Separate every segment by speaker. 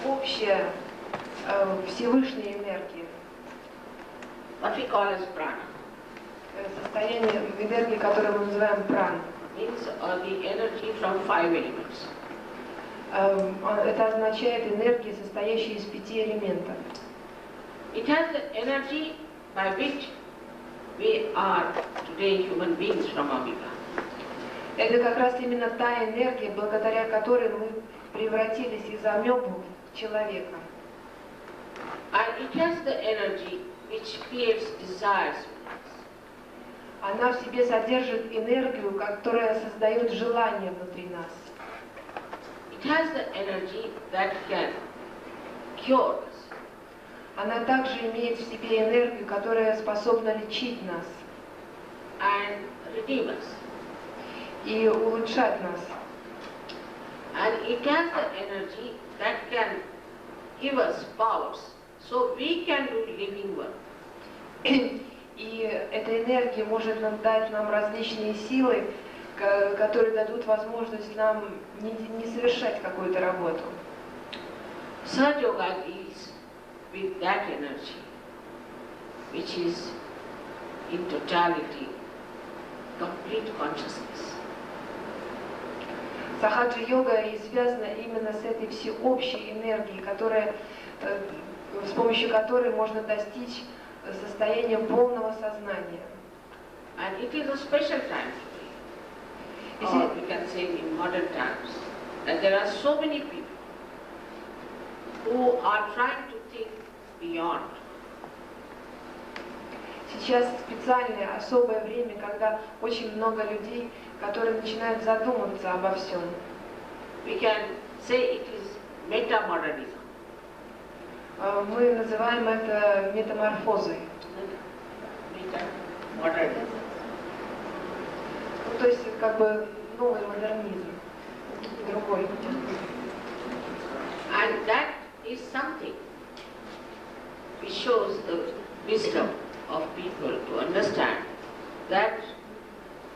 Speaker 1: общая Всевышняя энергия.
Speaker 2: What we call as prana.
Speaker 1: Состояние энергии, которое мы называем прана.
Speaker 2: Means the energy from 5 elements.
Speaker 1: Это означает энергия, состоящая из 5 элементов.
Speaker 2: It has the energy by which we are today human beings from amoeba.
Speaker 1: Это как раз именно та энергия, благодаря которой мы превратились из амебы в человека.
Speaker 2: And it has the energy which creates desires.
Speaker 1: Она в себе содержит энергию, которая создает желание внутри нас.
Speaker 2: It has the energy that can cure us.
Speaker 1: Она также имеет в себе энергию, которая способна лечить нас
Speaker 2: And redeem us.
Speaker 1: и улучшать нас.
Speaker 2: And it has the energy that can give us powers so we can do living work.
Speaker 1: И эта энергия может дать нам различные силы, которые дадут возможность нам не совершать какую-то работу.
Speaker 2: Sahaja Yoga is with that energy, which is in totality complete consciousness.
Speaker 1: Сахаджа-йога и связана именно с этой всеобщей энергией, с помощью которой можно достичь состояния полного сознания.
Speaker 2: And it is a special time today, or we can say in modern times, that there are so many people who are trying to think beyond.
Speaker 1: Сейчас специальное, особое время, когда очень много людей, которые начинают задумываться обо всем.
Speaker 2: We can say it is metamodernism.
Speaker 1: Мы называем это метаморфозой.
Speaker 2: Metamodernism.
Speaker 1: То есть как бы новый модернизм, другой.
Speaker 2: And that is something which shows the wisdom of people to understand that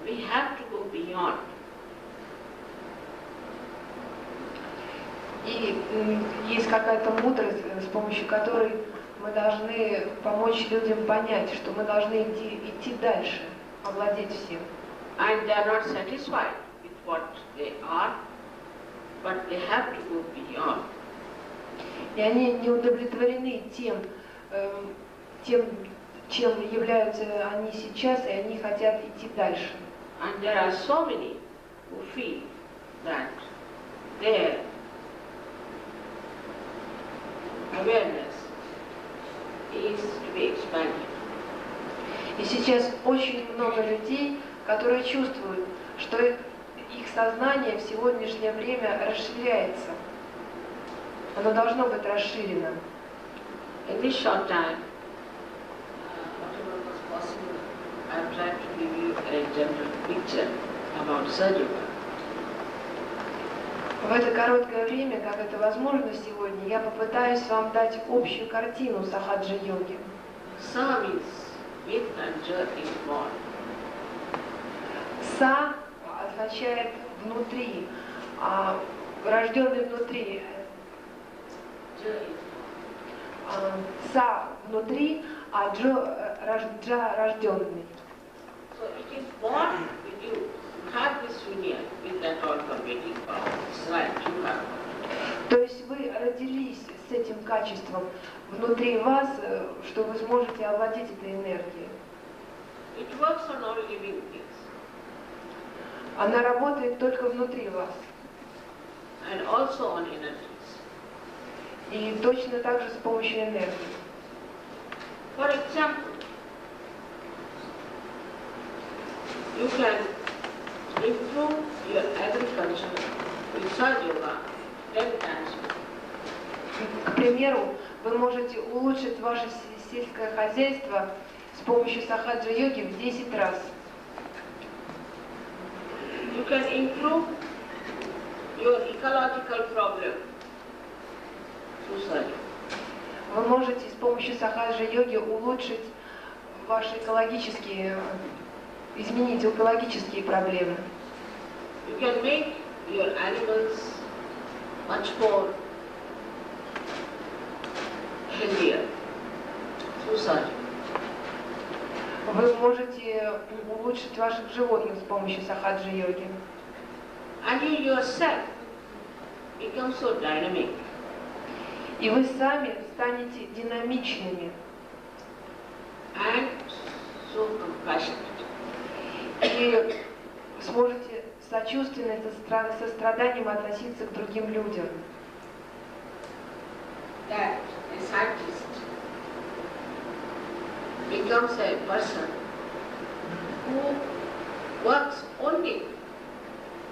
Speaker 2: we have to go beyond.
Speaker 1: И есть какая-то мудрость, с помощью которой мы должны помочь людям понять, что мы должны идти дальше, овладеть всем.
Speaker 2: And they are not satisfied with what they are, but they have to go beyond.
Speaker 1: И они не удовлетворены тем, чем являются они сейчас, и они хотят идти дальше.
Speaker 2: And there are so many who feel that their awareness is to be expanded.
Speaker 1: И сейчас очень много людей, которые чувствуют, что их сознание в сегодняшнее время расширяется. Оно должно быть расширено.
Speaker 2: In this short time, whatever was possible, I am trying to give you a general picture about Sahaja Yoga.
Speaker 1: В это короткое время, как это возможно сегодня, я попытаюсь вам дать общую картину сахаджа-йоги.
Speaker 2: Sa means with and ja is born.
Speaker 1: Са означает внутри, рожденный внутри.
Speaker 2: Ja is
Speaker 1: Са внутри, а джа рожденный.
Speaker 2: So it is born with you. You have this union with that all-pervading power. It's right, you have.
Speaker 1: То есть вы родились с этим качеством внутри вас, что вы сможете овладеть этой энергией.
Speaker 2: It works on all living things.
Speaker 1: Она работает только внутри вас.
Speaker 2: And also on energies.
Speaker 1: И точно так же с помощью энергии.
Speaker 2: For example, you can improve your agriculture with Sahaja Yoga 10 times.
Speaker 1: К примеру, вы можете улучшить ваше сельское хозяйство с помощью сахаджа-йоги в 10 раз.
Speaker 2: You can improve your ecological problem through Sahaja Yoga.
Speaker 1: Вы можете с помощью сахаджа-йоги улучшить ваши изменить экологические проблемы.
Speaker 2: You can make your animals much more healthier through surgery.
Speaker 1: Вы можете улучшить ваших животных с помощью сахаджа-йоги.
Speaker 2: And you yourself become so dynamic.
Speaker 1: И вы сами станете динамичными
Speaker 2: and so compassionate.
Speaker 1: и сможете сочувственно и со состраданием относиться к другим людям.
Speaker 2: That a scientist becomes a person who works only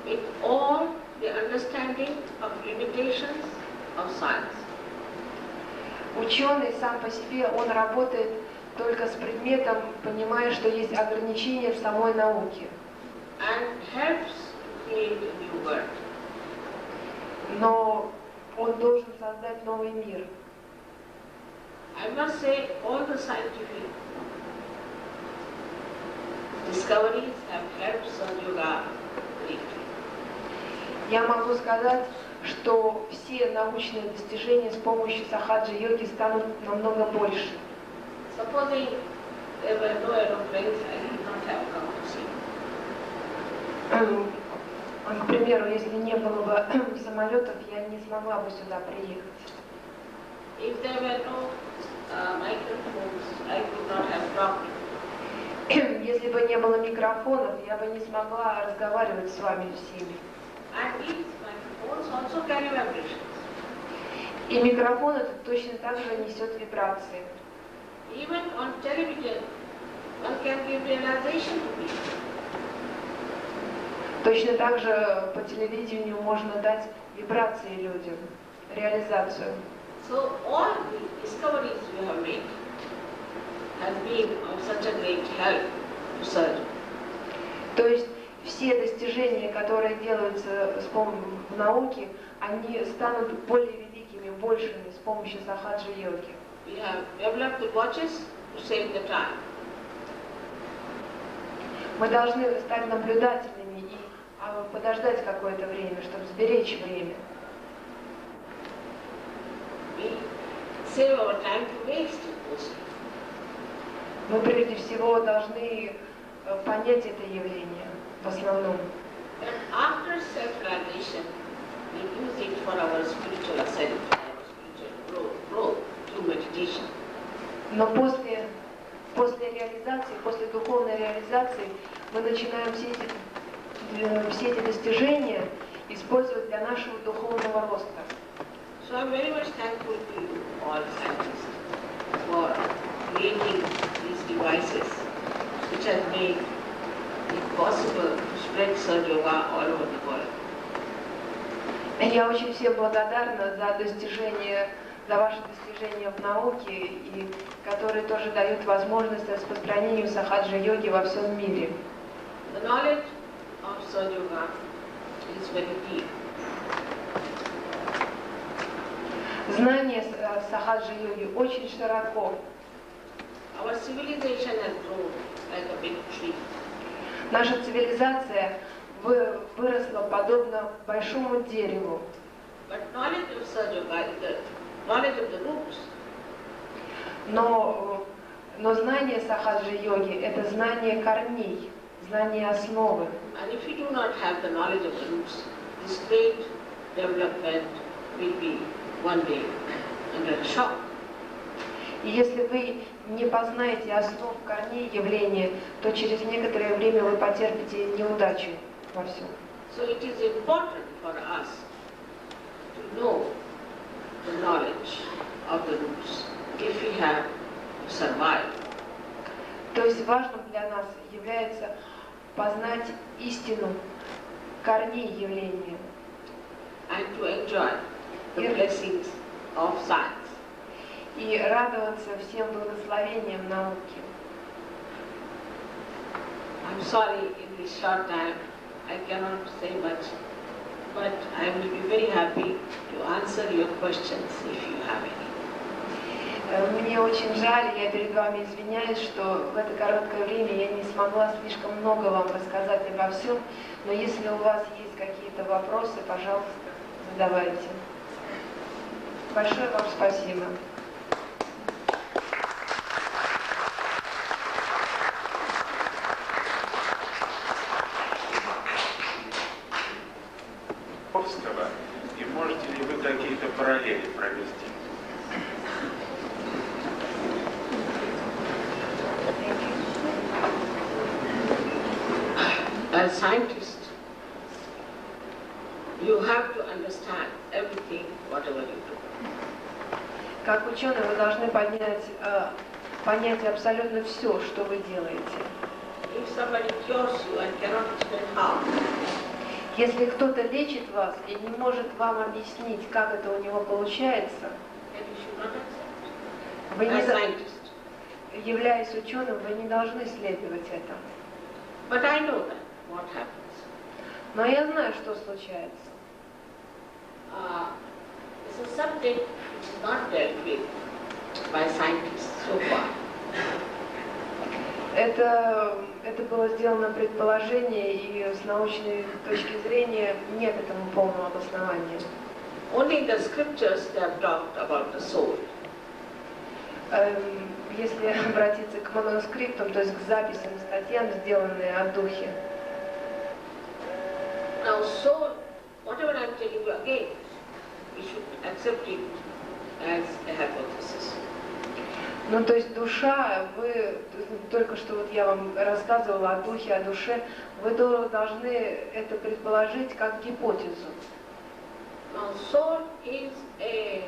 Speaker 2: with all the understanding of limitations of science.
Speaker 1: Ученый сам по себе, он работает только с предметом, понимая, что есть ограничения в самой науке.
Speaker 2: And helps create a new world.
Speaker 1: Но он должен создать новый мир.
Speaker 2: I must say all the scientific discoveries have helped Sahaja Yoga greatly.
Speaker 1: Я могу сказать, что все научные достижения с помощью сахаджа-йоги станут намного больше.
Speaker 2: Supposing there were no aeroplanes, I would not have come to see.
Speaker 1: К примеру, если не было бы самолетов, я не смогла бы сюда приехать.
Speaker 2: If there were no microphones, I could not have talked.
Speaker 1: Если бы не было микрофонов, я бы не смогла разговаривать с вами всеми.
Speaker 2: And these microphones also carry vibrations.
Speaker 1: И микрофон это точно так же несет вибрации.
Speaker 2: Even on television, one can give realization to people.
Speaker 1: Точно так же по телевидению можно дать вибрации людям, реализацию.
Speaker 2: So all the discoveries we have made have been of such a great help to surgery.
Speaker 1: То есть все достижения, которые делаются в науке, они станут более великими, большими с помощью сахаджа-йоги.
Speaker 2: We have developed the watches to save the time.
Speaker 1: Мы должны стать наблюдательными и подождать какое-то время, чтобы сберечь время.
Speaker 2: We save our time to waste it mostly.
Speaker 1: Мы прежде всего должны понять это явление в основном.
Speaker 2: But after self-realization, we use it for our spiritual ascent, our spiritual growth through meditation.
Speaker 1: Но после реализации, после духовной реализации, мы начинаем все эти достижения использовать для нашего духовного роста.
Speaker 2: So I'm very much thankful to you, all scientists, for creating these devices which have made it possible to spread Sahaja Yoga all over the world.
Speaker 1: Я очень всем благодарна за ваши достижения в науке, и которые тоже дают возможность распространению сахаджа-йоги во всем мире.
Speaker 2: The knowledge of Sahaja Yoga is very deep.
Speaker 1: Знание сахаджа-йоги очень широко.
Speaker 2: Our civilization has grown like a big tree.
Speaker 1: Наша цивилизация выросла подобно большому дереву.
Speaker 2: But knowledge of Sahaja Yoga is the knowledge of the roots.
Speaker 1: Но знание сахаджа-йоги – это знание корней, знание основы.
Speaker 2: And if you do not have the knowledge of the roots, this great development will be one day under shock.
Speaker 1: И если вы не познаете основ корней явления, то через некоторое время вы потерпите неудачу во всем.
Speaker 2: So it is important for us to know the knowledge of the roots if we have survived.
Speaker 1: То есть важным для нас является познать истину корней явления.
Speaker 2: And to enjoy the blessings of science.
Speaker 1: И радоваться всем благословениям науки.
Speaker 2: I'm sorry, in this short time I cannot say much, but I will be very happy to answer your questions if you have any.
Speaker 1: Мне очень жаль, я перед вами извиняюсь, что в это короткое время я не смогла слишком много вам рассказать обо всем, но если у вас есть какие-то вопросы, пожалуйста, задавайте. Большое вам спасибо.
Speaker 2: as scientist, you have to understand everything, whatever you do.
Speaker 1: Как ученый вы должны понять абсолютно все, что вы делаете.
Speaker 2: If somebody cures you and cannot explain how,
Speaker 1: Если кто-то лечит вас и не может вам объяснить, как это у него получается,
Speaker 2: then you should not accept.
Speaker 1: вы не,
Speaker 2: As scientist.
Speaker 1: являясь ученым, вы не должны следовать этому.
Speaker 2: But I know that what happens.
Speaker 1: Но я знаю, что случается.
Speaker 2: It's a subject which is not dealt with by scientists so far.
Speaker 1: Это было сделано предположение, и с научной точки зрения нет этому полного обоснования.
Speaker 2: Only in the scriptures they have talked about the soul.
Speaker 1: Если обратиться к манускриптам, то есть к записям, статьям, сделанным о духе.
Speaker 2: Now soul, whatever I am telling you again, we should accept it as a hypothesis.
Speaker 1: Ну, то есть душа, вы, только что вот я вам рассказывала о духе, о душе, вы должны это предположить как гипотезу.
Speaker 2: Now soul is a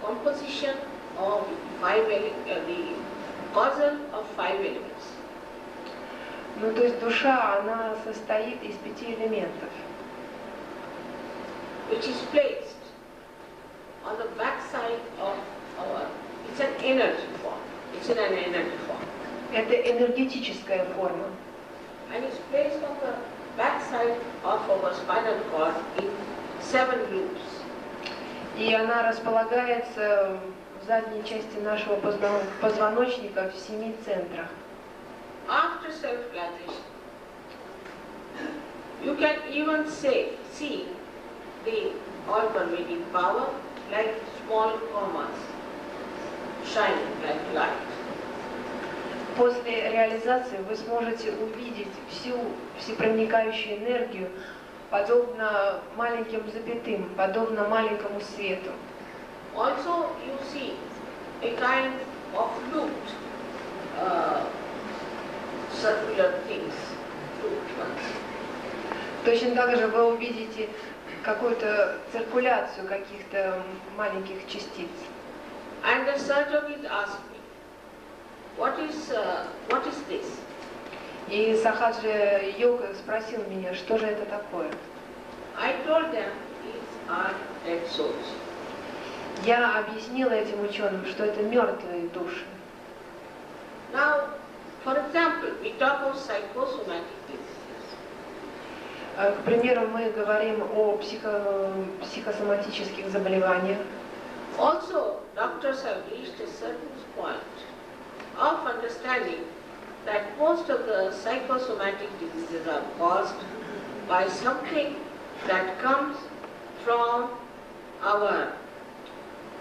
Speaker 2: composition of the causal of 5 elements.
Speaker 1: Ну, то есть душа, она состоит из 5 элементов,
Speaker 2: which is placed on the backside of our, it's an energy form, it's in an energy form.
Speaker 1: Это энергетическая форма.
Speaker 2: And it's placed on the backside of our spinal cord in 7 loops.
Speaker 1: И она располагается в задней части нашего позвоночника в 7 центрах.
Speaker 2: After self-realization, you can even see the all-pervading power like small commas shining like light.
Speaker 1: После реализации вы сможете увидеть всю всепроникающую энергию, подобно маленьким запятым, подобно маленькому свету.
Speaker 2: Also, you see a kind of looped circular things, looped ones.
Speaker 1: Точно так же вы увидите какую-то циркуляцию каких-то маленьких частиц.
Speaker 2: And the surgeon is asking me, what is this?
Speaker 1: И Сахаджи Йога спросил меня, что же это такое.
Speaker 2: I told them these are dead souls.
Speaker 1: Я объяснила этим ученым, что это мертвые души.
Speaker 2: Now, for example, we talk of psychosomatic diseases.
Speaker 1: К примеру, мы говорим о психосоматических заболеваниях.
Speaker 2: Also, doctors have reached a certain point of understanding that most of the psychosomatic diseases are caused by something that comes from our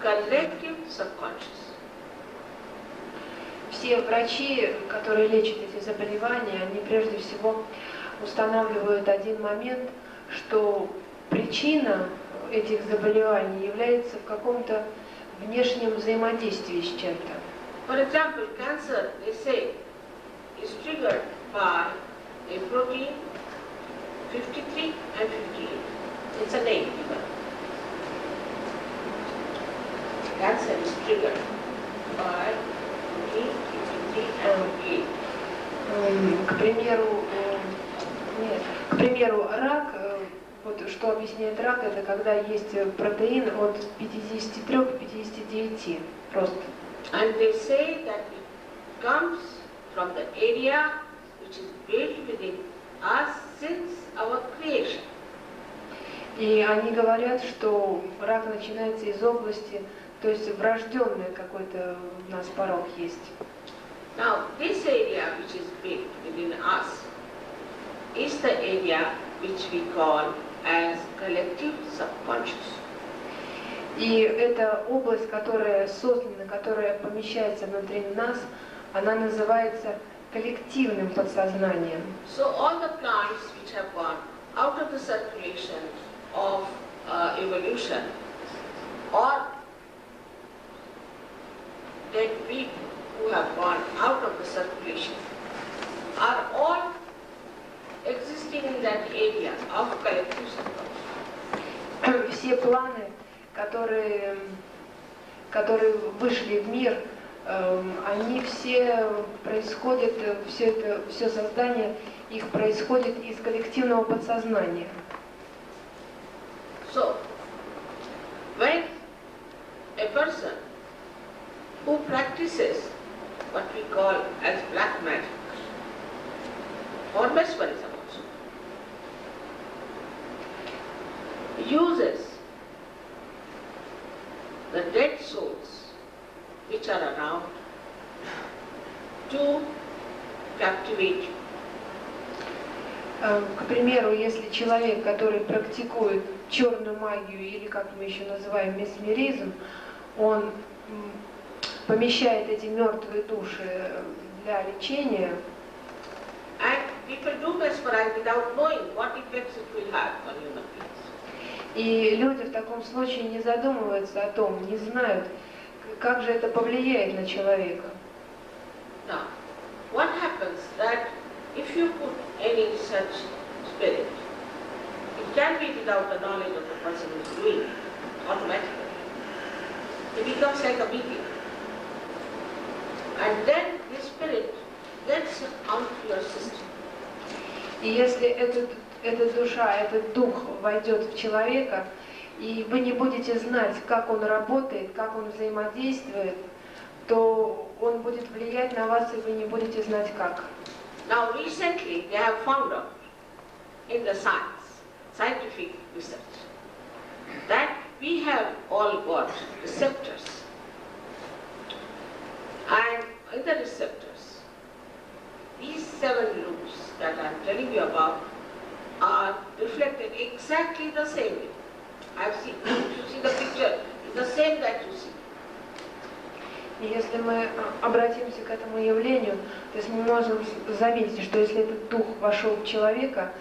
Speaker 2: collective subconscious.
Speaker 1: Все врачи, которые лечат эти заболевания, они прежде всего устанавливают один момент, что причина этих заболеваний является в каком-то внешнем взаимодействии с чем-то.
Speaker 2: For example, cancer, they say, is triggered by a protein 53 and 58. It's a name given. Cancer is triggered by protein 53 and 58.
Speaker 1: К примеру, рак, вот что объясняет рак, это когда есть протеин от 53 к 59 просто.
Speaker 2: And they say that it comes from the area which is built within us since our creation.
Speaker 1: И они говорят, что рак начинается из области, то есть врожденный какой-то у нас порог есть.
Speaker 2: Now, this area which is built within us is the area which we call as collective subconscious.
Speaker 1: И эта область, которая создана, которая помещается внутри нас, она называется коллективным подсознанием.
Speaker 2: So all the plants which have gone out of the circulation of evolution, or dead people who have gone out of the circulation, are all
Speaker 1: все планы, которые вышли в мир, они все происходят, все создание их происходит из коллективного подсознания.
Speaker 2: So, when a person who practices what we call as black magic or mesmerism also, uses the dead souls which are around to captivate you.
Speaker 1: К примеру, если человек, который практикует черную магию, или как мы еще называем месмеризм, он помещает эти мертвые души для лечения.
Speaker 2: And people do mesmerize without knowing what effects it will have on human beings.
Speaker 1: И люди в таком случае не задумываются о том, не знают, как же это повлияет на человека.
Speaker 2: Now, what happens that if you put any such spirit, it can be without the knowledge of the person who is doing it, automatically. It becomes like a medium. And then the spirit gets out your system.
Speaker 1: И если эта душа, этот дух войдет в человека, и вы не будете знать, как он работает, как он взаимодействует, то он будет влиять на вас, и вы не будете знать как.
Speaker 2: Now recently they have found out in the scientific research, that we have all got receptors. And in the receptors, these 7 loops that I am telling you about are reflected exactly the same way. I've seen, if you see the picture, it's the same that you see.
Speaker 1: И если мы обратимся к этому явлению, то есть мы можем заметить, что если этот дух вошел в человека,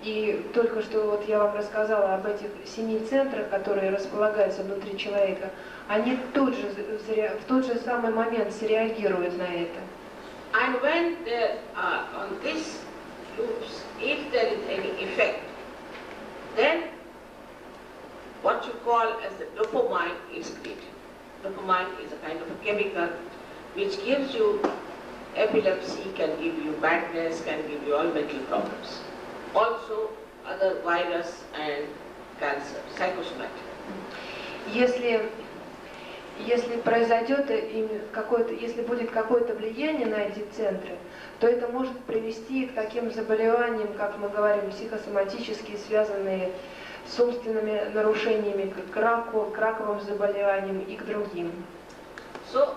Speaker 1: и только что вот я вам рассказала об этих 7 центрах, которые располагаются внутри человека, они в тот же самый момент среагируют на это.
Speaker 2: And when there are on these loops, if there is any effect, then what you call as the dopamine is created. Dopamine is a kind of a chemical which gives you epilepsy, can give you madness, can give you all mental problems. Also other virus and cancer, psychosomatic. Если произойдет если будет какое-то влияние на эти центры, то это может привести к таким заболеваниям, как мы говорим, психосоматические, связанные с умственными нарушениями, к раковым заболеваниям и к другим. So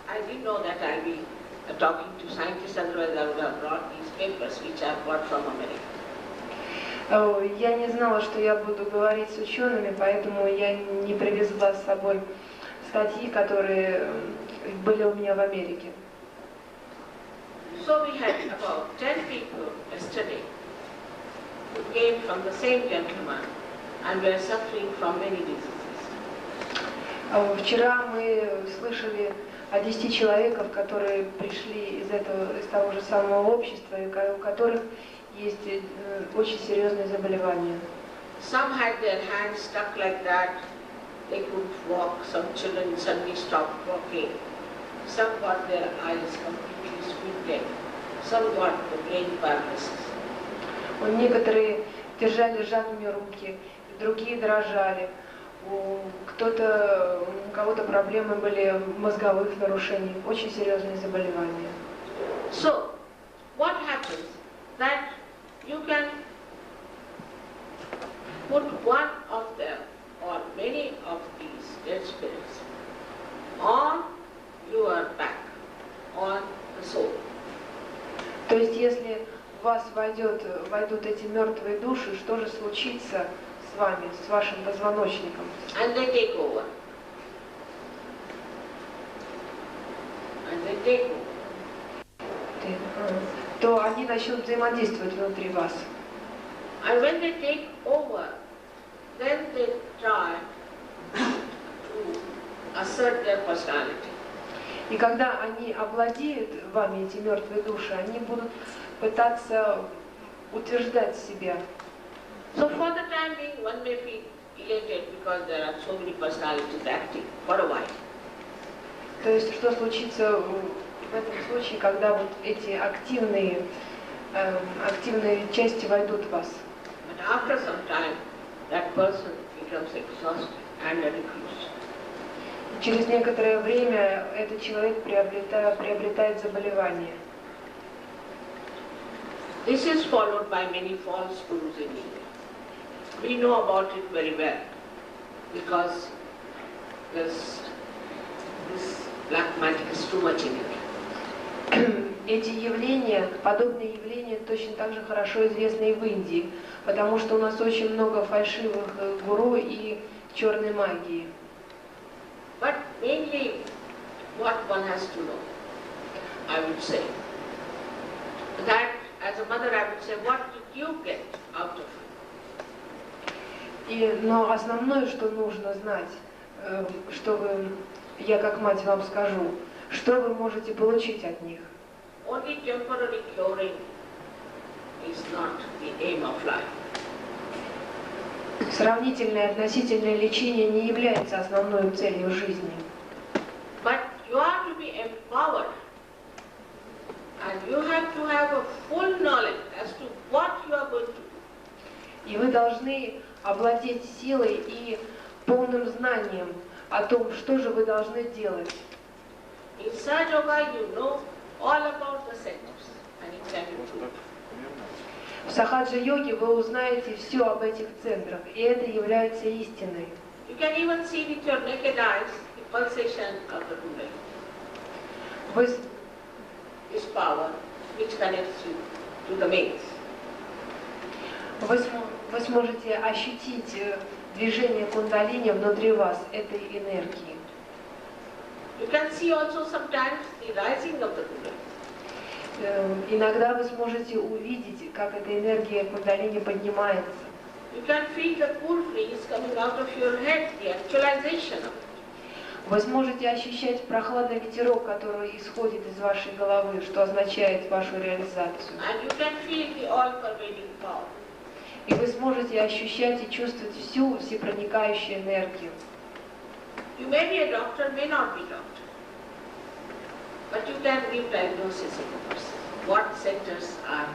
Speaker 2: I didn't know that I'll be talking to scientists, otherwise I would have brought these papers which I brought from America.
Speaker 1: Я не знала, что я буду говорить с учеными, поэтому я не привезла с собой статьи, которые были у меня в Америке.
Speaker 2: So we had about 10 people yesterday who came from the same gentleman and were suffering from many diseases.
Speaker 1: Вчера мы слышали о 10 человеках, которые пришли из того же самого общества, у которых есть очень серьезные заболевания.
Speaker 2: Some had their hands stuck like that, they couldn't walk. Some children suddenly stopped walking. Some got their eyes completely squinted. Some got the brain paralysis.
Speaker 1: Некоторые держали сжатыми руки, другие дрожали. У кого-то проблемы были мозговых нарушений, очень серьезные заболевания.
Speaker 2: So, what happens that you can put one of them or many of these dead spirits on your back, on the soul.
Speaker 1: То есть, если в вас войдут эти мертвые души, что же случится с вами, с вашим позвоночником?
Speaker 2: And they take over. And they take over.
Speaker 1: То они начнут взаимодействовать внутри вас.
Speaker 2: And when they take over, then they try to assert their personality.
Speaker 1: И когда они овладеют вами, эти мертвые души, они будут пытаться утверждать себя.
Speaker 2: So for the time being, one may feel elated because there are so many personalities acting for a while.
Speaker 1: То есть, что случится в этом случае, когда вот эти активные части войдут в вас?
Speaker 2: But after some time, that person becomes exhausted and a recluse.
Speaker 1: Через некоторое время этот человек приобретает заболевание.
Speaker 2: This is followed by many false gurus in India. We know about it very well because this black magic is too much in it.
Speaker 1: Эти явления, подобные явления точно так же хорошо известны и в Индии, потому что у нас очень много фальшивых гуру и черной магии.
Speaker 2: But mainly what one has to know, I would say, that as a mother I would say, what did you get out of it?
Speaker 1: Но основное, что нужно знать, я как мать вам скажу, что вы можете получить от них.
Speaker 2: Only temporary curing is not the aim of life.
Speaker 1: Сравнительное относительное лечение не является основной целью жизни.
Speaker 2: But you are to be empowered, and you have to have a full knowledge as to what you are going to do.
Speaker 1: И вы должны овладеть силой и полным знанием о том, что же вы должны делать.
Speaker 2: In Sahaja Yoga, you know all about the centers and its attitude.
Speaker 1: В сахаджа-йоге вы узнаете все об этих центрах, и это является истиной.
Speaker 2: You can even see with your naked eyes the pulsation of the Kundalini. This power which connects you to the mains.
Speaker 1: Вы сможете ощутить движение кундалини внутри вас, этой энергии.
Speaker 2: You can see also sometimes the rising of the Kundalini.
Speaker 1: Иногда вы сможете увидеть, как эта энергия кундалини поднимается.
Speaker 2: You can feel the cool breeze coming out of your head, the actualization of it.
Speaker 1: Вы сможете ощущать прохладный ветерок, который исходит из вашей головы, что означает вашу реализацию.
Speaker 2: And you can feel the all-pervading power.
Speaker 1: И вы сможете ощущать и чувствовать всю всепроникающую энергию.
Speaker 2: You may be a doctor, may not be doctor. But you can give diagnosis of the person. What centers are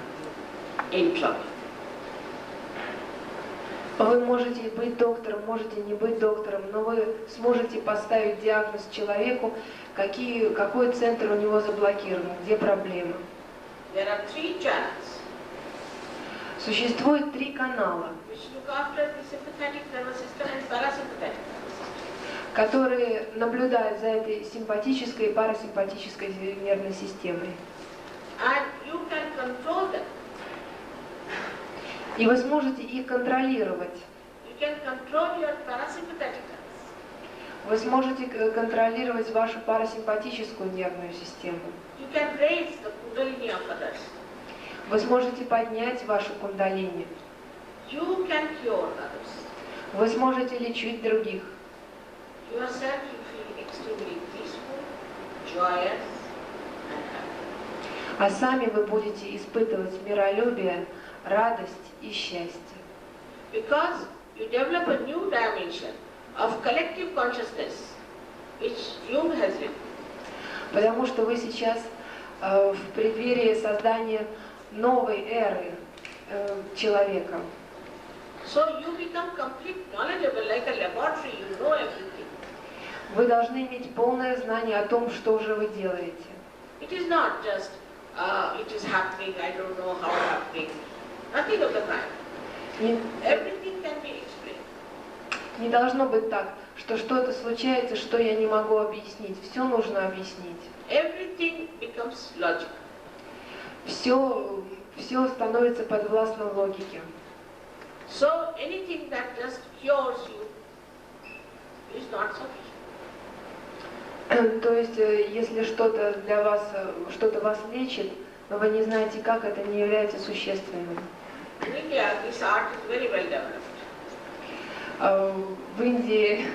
Speaker 2: in trouble.
Speaker 1: Вы можете быть доктором, можете не быть доктором, но вы сможете поставить диагноз человеку, какой центр у него заблокирован, где проблема.
Speaker 2: There are 3 channels.
Speaker 1: Существует 3 канала,
Speaker 2: Which look after the sympathetic nervous system and parasympathetic nervous system.
Speaker 1: которые наблюдают за этой симпатической и парасимпатической нервной системой.
Speaker 2: And you can control them.
Speaker 1: И вы сможете их контролировать.
Speaker 2: You can control your parasympathetic nervous.
Speaker 1: Вы сможете контролировать вашу парасимпатическую нервную систему.
Speaker 2: You can raise the kundalini of others.
Speaker 1: Вы сможете поднять вашу кундалини.
Speaker 2: You can cure others.
Speaker 1: Вы сможете лечить других.
Speaker 2: Yourself you feel extremely peaceful, joyous, and happy.
Speaker 1: А сами вы будете испытывать миролюбие, радость и счастье.
Speaker 2: Because you develop a new dimension of collective consciousness, which Jung has written.
Speaker 1: Потому что вы сейчас в преддверии создания новой эры человека.
Speaker 2: So you become complete knowledgeable, like a laboratory, you know everything.
Speaker 1: Вы должны иметь полное знание о том, что же вы делаете.
Speaker 2: It is not just, it is happening, I don't know how happening. Nothing of the kind. Everything can be explained.
Speaker 1: Не должно быть так, что что-то случается, что я не могу объяснить. Все нужно объяснить.
Speaker 2: Everything becomes logical.
Speaker 1: Все становится подвластно логике.
Speaker 2: So anything that just cures you is not sufficient.
Speaker 1: То есть, если что-то для вас, что-то вас лечит, но вы не знаете как, это не является существенным.
Speaker 2: In India, this art is very well developed.
Speaker 1: В Индии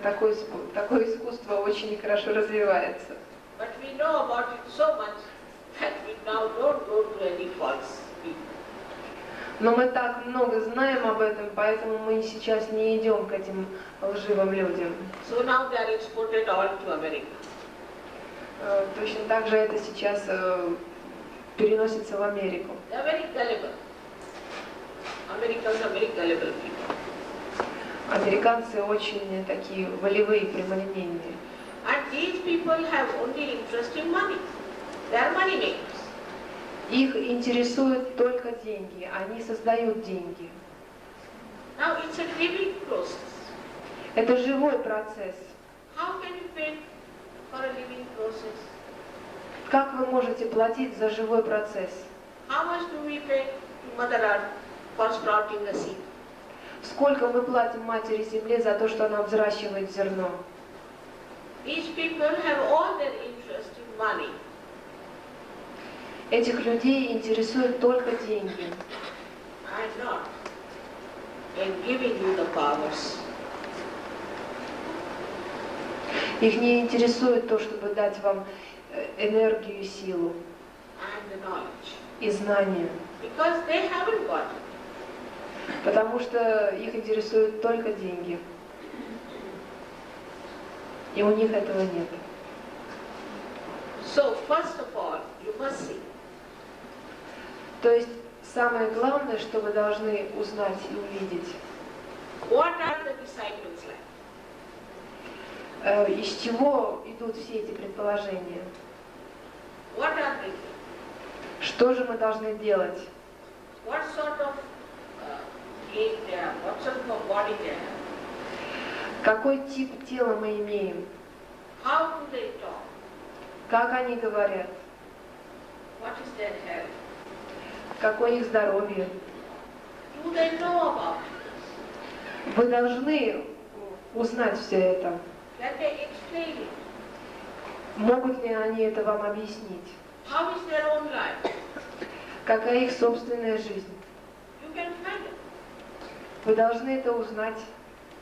Speaker 1: такое искусство очень хорошо развивается.
Speaker 2: But we know about it so much that we now don't go to any false people.
Speaker 1: Но мы так много знаем об этом, поэтому мы сейчас не идем к этим лживым людям.
Speaker 2: So now they are exported all to America.
Speaker 1: Точно так же это сейчас переносится в Америку.
Speaker 2: They are very gullible. Americans are very gullible people.
Speaker 1: Американцы очень такие волевые, прямолинейные.
Speaker 2: And these people have only interest in money. They are money makers.
Speaker 1: Их интересуют только деньги, они создают деньги.
Speaker 2: Now it's a living process.
Speaker 1: Это живой процесс.
Speaker 2: How can you pay for a living process?
Speaker 1: Как вы можете платить за живой процесс?
Speaker 2: How much do we pay to Mother Earth for sprouting a seed?
Speaker 1: Сколько мы платим Матери Земле за то, что она взращивает зерно?
Speaker 2: These people have all their interest in money.
Speaker 1: Этих людей интересуют только деньги,
Speaker 2: And not in giving you the powers.
Speaker 1: их не интересует то, чтобы дать вам энергию и силу
Speaker 2: And the knowledge.
Speaker 1: и знания,
Speaker 2: Because they haven't got it.
Speaker 1: потому что их интересуют только деньги, и у них этого нет.
Speaker 2: So first of all, you must see
Speaker 1: То есть самое главное, что вы должны узнать и увидеть,
Speaker 2: what are the disciples like?
Speaker 1: из чего идут все эти предположения,
Speaker 2: What are they doing?
Speaker 1: что же мы должны делать,
Speaker 2: What sort of game they have? What sort of a body they have?
Speaker 1: какой тип тела мы имеем,
Speaker 2: How do they talk?
Speaker 1: как они говорят,
Speaker 2: What is their health?
Speaker 1: какое их здоровье.
Speaker 2: Do they know about it?
Speaker 1: Вы должны узнать все это.
Speaker 2: Can they explain it?
Speaker 1: Могут ли они это вам объяснить?
Speaker 2: How is their own life?
Speaker 1: Какая их собственная жизнь?
Speaker 2: You can find it.
Speaker 1: Вы должны это узнать.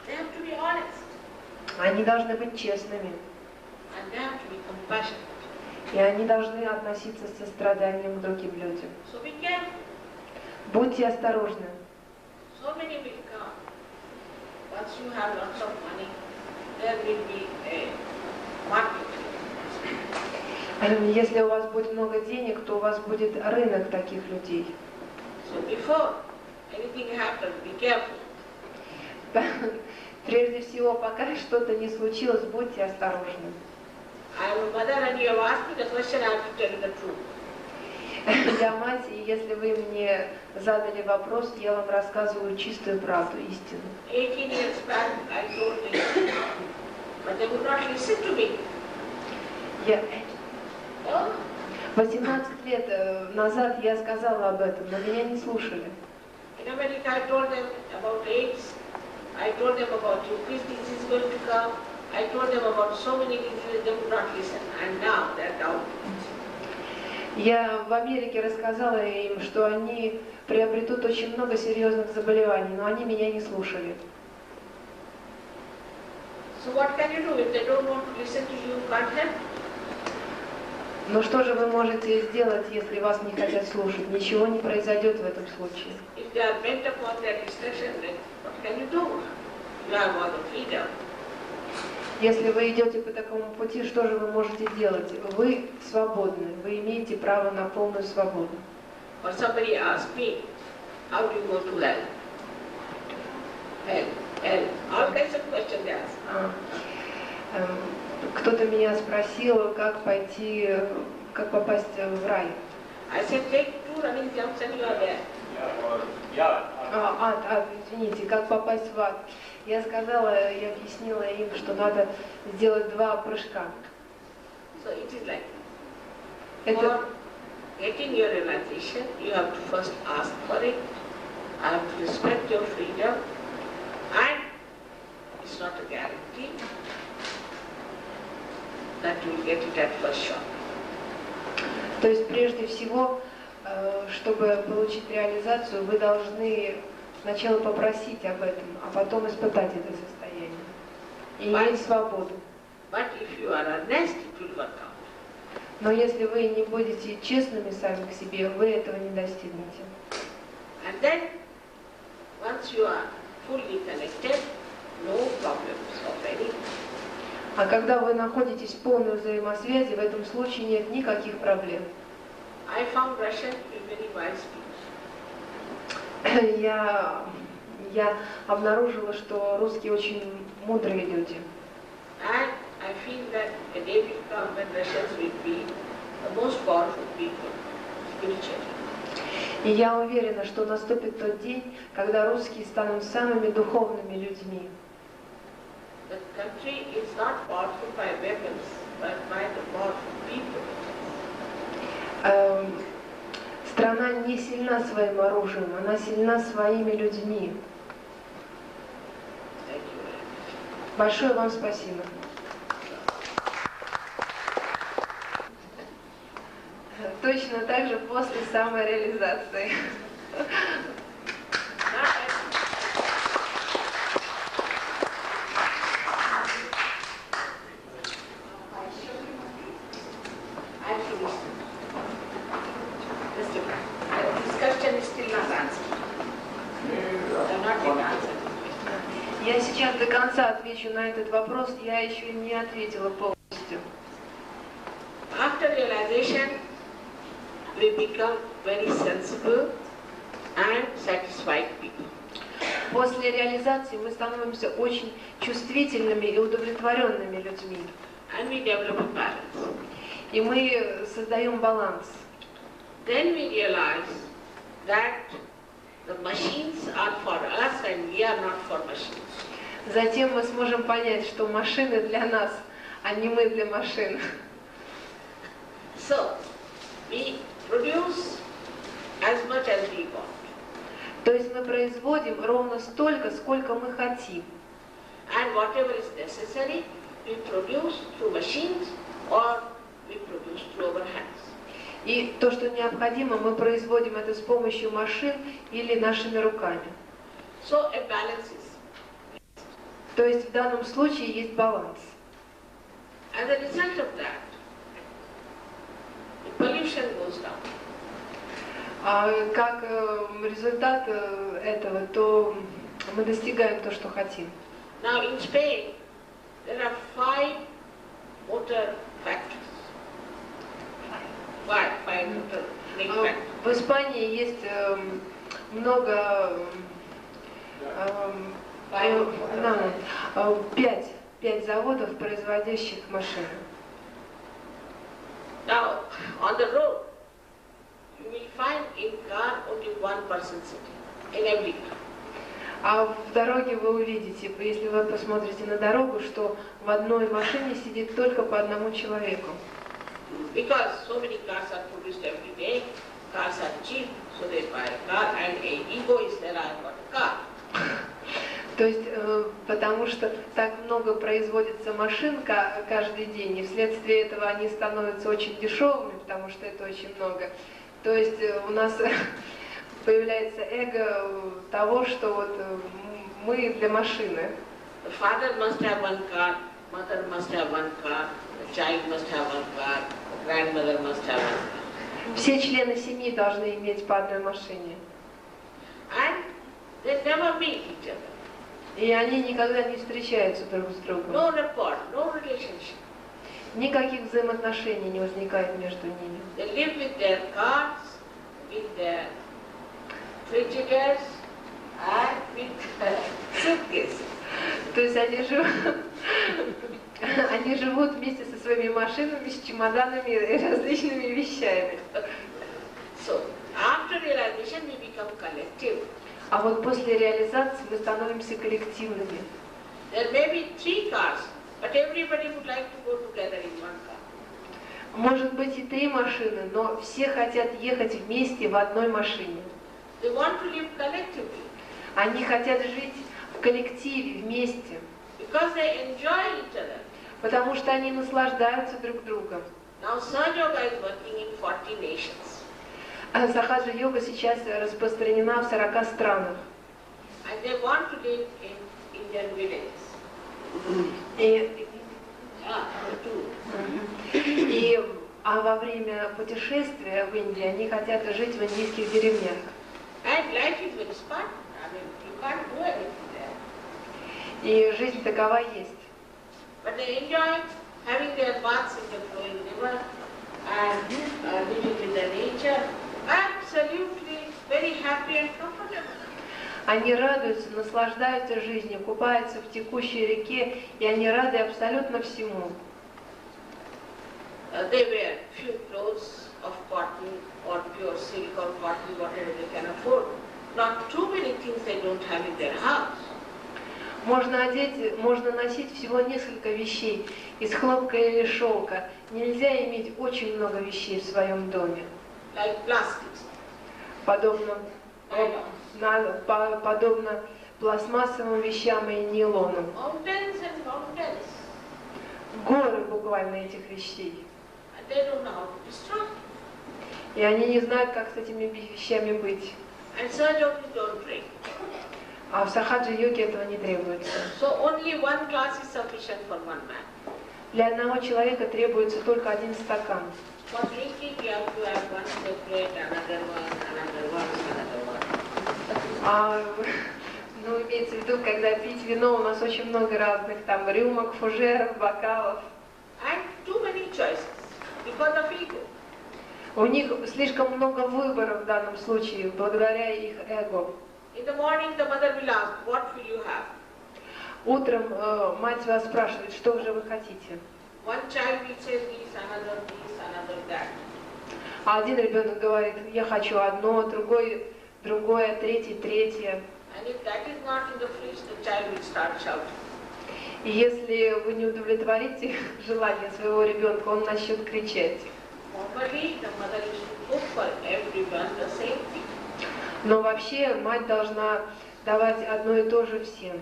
Speaker 2: They have to be honest.
Speaker 1: Они должны быть честными.
Speaker 2: And they have to be compassionate.
Speaker 1: И они должны относиться с состраданием к другим людям.
Speaker 2: So be careful.
Speaker 1: Будьте осторожны.
Speaker 2: So many will come. Once you have lots of money, there will be a market.
Speaker 1: Если у вас будет много денег, то у вас будет рынок таких людей.
Speaker 2: So before anything happens, be careful.
Speaker 1: Прежде всего, пока что-то не случилось, будьте осторожны.
Speaker 2: I am a mother and you have asked me the question, I have to tell you the truth.
Speaker 1: Я мать, и если вы мне задали вопрос, я вам рассказываю чистую правду, истину.
Speaker 2: 18 years back, I told them, but they would not listen to me. No?
Speaker 1: 18 лет назад я сказала об этом, но меня не слушали.
Speaker 2: In America, I told them about AIDS. I told them about Eucharist disease going to come. I told them about so many things, they would not listen. And now they're down.
Speaker 1: Я в Америке рассказала им, что они приобретут очень много серьезных заболеваний, но они меня не слушали.
Speaker 2: So what can you do if they don't want to listen to you? Can't help.
Speaker 1: Но что же вы можете сделать, если вас не хотят слушать? Ничего не произойдет в этом случае.
Speaker 2: If they are bent upon their destruction, then what can you do? You have all the freedom.
Speaker 1: Если вы идете по такому пути, что же вы можете делать? Вы свободны, вы имеете право на полную свободу.
Speaker 2: Or somebody asked me, how do you go to hell? Hell. All kinds of questions they ask.
Speaker 1: Кто-то меня спросил, как попасть в рай.
Speaker 2: I said, take 2 running jumps and you are there.
Speaker 1: Извините, как попасть в ад? Я сказала, я объяснила им, что надо сделать 2 прыжка.
Speaker 2: So it is like,
Speaker 1: Это,
Speaker 2: for getting your realization, you have to first ask for it. I have to respect your freedom. And it's not a guarantee that you will get it at first shot.
Speaker 1: то есть прежде всего, чтобы получить реализацию, вы должны сначала попросить об этом, а потом испытать это состояние. И иметь свободу.
Speaker 2: But if you are honest, it will work out.
Speaker 1: Но если вы не будете честными сами к себе, вы этого не достигнете.
Speaker 2: And then, once you are fully connected, no problems of any.
Speaker 1: А когда вы находитесь в полной взаимосвязи, в этом случае нет никаких проблем.
Speaker 2: I found Russian to be very wise people.
Speaker 1: Я обнаружила, что русские очень мудрые люди.
Speaker 2: And I feel that a day will come when Russians will be the most powerful people spiritually.
Speaker 1: И я уверена, что наступит тот день, когда русские станут самыми духовными людьми.
Speaker 2: The country is not powerful by weapons, but by the powerful people.
Speaker 1: Страна не сильна своим оружием, она сильна своими людьми.
Speaker 2: Thank you very much.
Speaker 1: Большое вам спасибо. Точно так же после самореализации. Я сейчас до конца отвечу на этот вопрос, я еще не ответила полностью.
Speaker 2: After realization, we become very sensible and satisfied people.
Speaker 1: После реализации мы становимся очень чувствительными и удовлетворенными людьми.
Speaker 2: And we develop a balance.
Speaker 1: И мы создаем баланс.
Speaker 2: Then we realize that the machines are for us and we are not for machines.
Speaker 1: Затем мы сможем понять, что машины для нас, а не мы для машин.
Speaker 2: So, we produce as much as we want.
Speaker 1: То есть мы производим ровно столько, сколько мы хотим.
Speaker 2: And whatever is necessary, we produce through machines or we produce through our hands.
Speaker 1: И то, что необходимо, мы производим это с помощью машин или нашими руками.
Speaker 2: So a balance is.
Speaker 1: То есть в данном случае есть баланс.
Speaker 2: As a result of that, the pollution goes down.
Speaker 1: А как результат этого, то мы достигаем то, что хотим.
Speaker 2: Now in Spain, there are 5 motor factories. Five motor factories.
Speaker 1: В Испании есть много, 5 заводов, производящих машины.
Speaker 2: Now, on the road, you will find in car only one person sitting, in every car.
Speaker 1: А в дороге вы увидите, если вы посмотрите на дорогу, что в одной машине сидит только по одному человеку.
Speaker 2: Because so many cars are produced every day, cars are cheap, so they buy a car, and an ego is there, I want a car.
Speaker 1: То есть, потому что так много производится машин каждый день, и вследствие этого они становятся очень дешевыми, потому что это очень много. То есть у нас появляется эго того, что вот мы для машины.
Speaker 2: The father must have one car, mother must have one car, the child must have one car, the grandmother must have one car.
Speaker 1: Все члены семьи должны иметь по одной машине.
Speaker 2: And they never meet each other.
Speaker 1: И они никогда не встречаются друг с другом.
Speaker 2: No rapport, no relationship.
Speaker 1: Никаких взаимоотношений не возникает между ними.
Speaker 2: They live with their cars, with their frigidairs, and with their suitcases.
Speaker 1: То есть они живут вместе со своими машинами, с чемоданами и различными вещами.
Speaker 2: So, after realization we become collective.
Speaker 1: А вот после реализации мы становимся коллективными.
Speaker 2: There may be 3 cars, but everybody would like to go together in one car.
Speaker 1: Может быть и 3 машины, но все хотят ехать вместе в одной машине.
Speaker 2: They want to live collectively.
Speaker 1: Они хотят жить в коллективе, вместе.
Speaker 2: Because they enjoy each other.
Speaker 1: Потому что они наслаждаются друг другом.
Speaker 2: Now Sahaja Yoga is working in 40 nations.
Speaker 1: Сахаджа-йога сейчас распространена в 40 странах.
Speaker 2: And they want to live in Indian villages.
Speaker 1: А во время путешествия в Индии они хотят жить в индийских деревнях.
Speaker 2: And life is very smart. I mean, you can't do anything there.
Speaker 1: И жизнь такова есть.
Speaker 2: But they enjoy having their baths in the flowing river and living with the nature. Absolutely very happy and comfortable.
Speaker 1: Они радуются, наслаждаются жизнью, купаются в текущей реке, и они рады абсолютно всему.
Speaker 2: They wear few clothes of cotton or pure silk or cotton, whatever they can afford. Not too many things they don't have in their house.
Speaker 1: Можно носить всего несколько вещей из хлопка или шелка. Нельзя иметь очень много вещей в своем доме.
Speaker 2: Like plastics.
Speaker 1: Подобно пластмассовым вещам и нейлону.
Speaker 2: Mountains and mountains.
Speaker 1: Горы буквально этих вещей.
Speaker 2: And they don't know how to destroy.
Speaker 1: И они не знают, как с этими вещами быть.
Speaker 2: And Sahaja Yogi don't drink.
Speaker 1: А в сахаджа-йоге этого не требуется.
Speaker 2: So only one glass is sufficient for one man.
Speaker 1: Для одного человека требуется только один стакан.
Speaker 2: For drinking, you have to have one separate, another one, another one, another one.
Speaker 1: Ну, имеется в виду, когда пить вино, у нас очень много разных там рюмок, фужеров, бокалов.
Speaker 2: And too many choices because of ego.
Speaker 1: У них слишком много выборов в данном случае, благодаря их эго.
Speaker 2: In the morning, the mother will ask, what will you have?
Speaker 1: Утром мать вас спрашивает, что же вы хотите.
Speaker 2: One child will say this, another that.
Speaker 1: А один ребенок говорит, я хочу одно, другое, третье.
Speaker 2: And if that is not in the fridge, the child will start shouting.
Speaker 1: И если вы не удовлетворите желание своего ребенка, он начнет кричать.
Speaker 2: Normally, the mother is to cook for everyone the same thing.
Speaker 1: Но вообще мать должна давать одно и то же всем.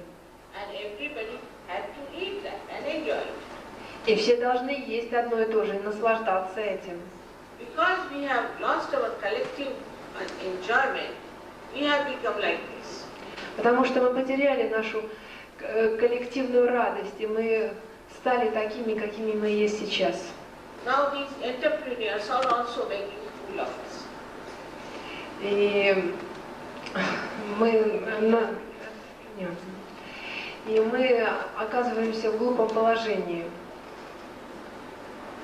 Speaker 2: And everybody had to eat that and enjoy it.
Speaker 1: И все должны есть одно и то же и наслаждаться этим.
Speaker 2: Because we have lost our collective enjoyment, we have become like this.
Speaker 1: Потому что мы потеряли нашу коллективную радость, и мы стали такими, какими мы есть сейчас.
Speaker 2: Now these entrepreneurs are also making fool of us.
Speaker 1: И мы оказываемся в глупом положении.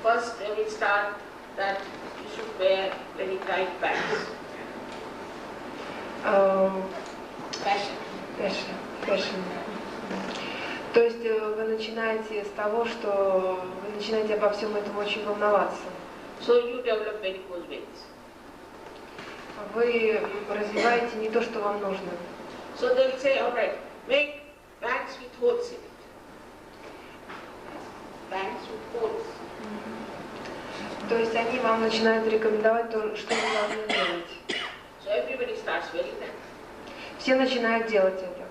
Speaker 2: First they will start that you should wear very tight pants.
Speaker 1: Fashion. То есть вы начинаете с того, что вы начинаете обо всем этом очень волноваться.
Speaker 2: So you develop varicose veins.
Speaker 1: Вы развиваете не то, что вам нужно.
Speaker 2: So they will say, all right, make pants with holes in it. Pants with holes.
Speaker 1: То есть они вам начинают рекомендовать то, что вы должны делать.
Speaker 2: So everybody starts wearing that.
Speaker 1: Все начинают делать это.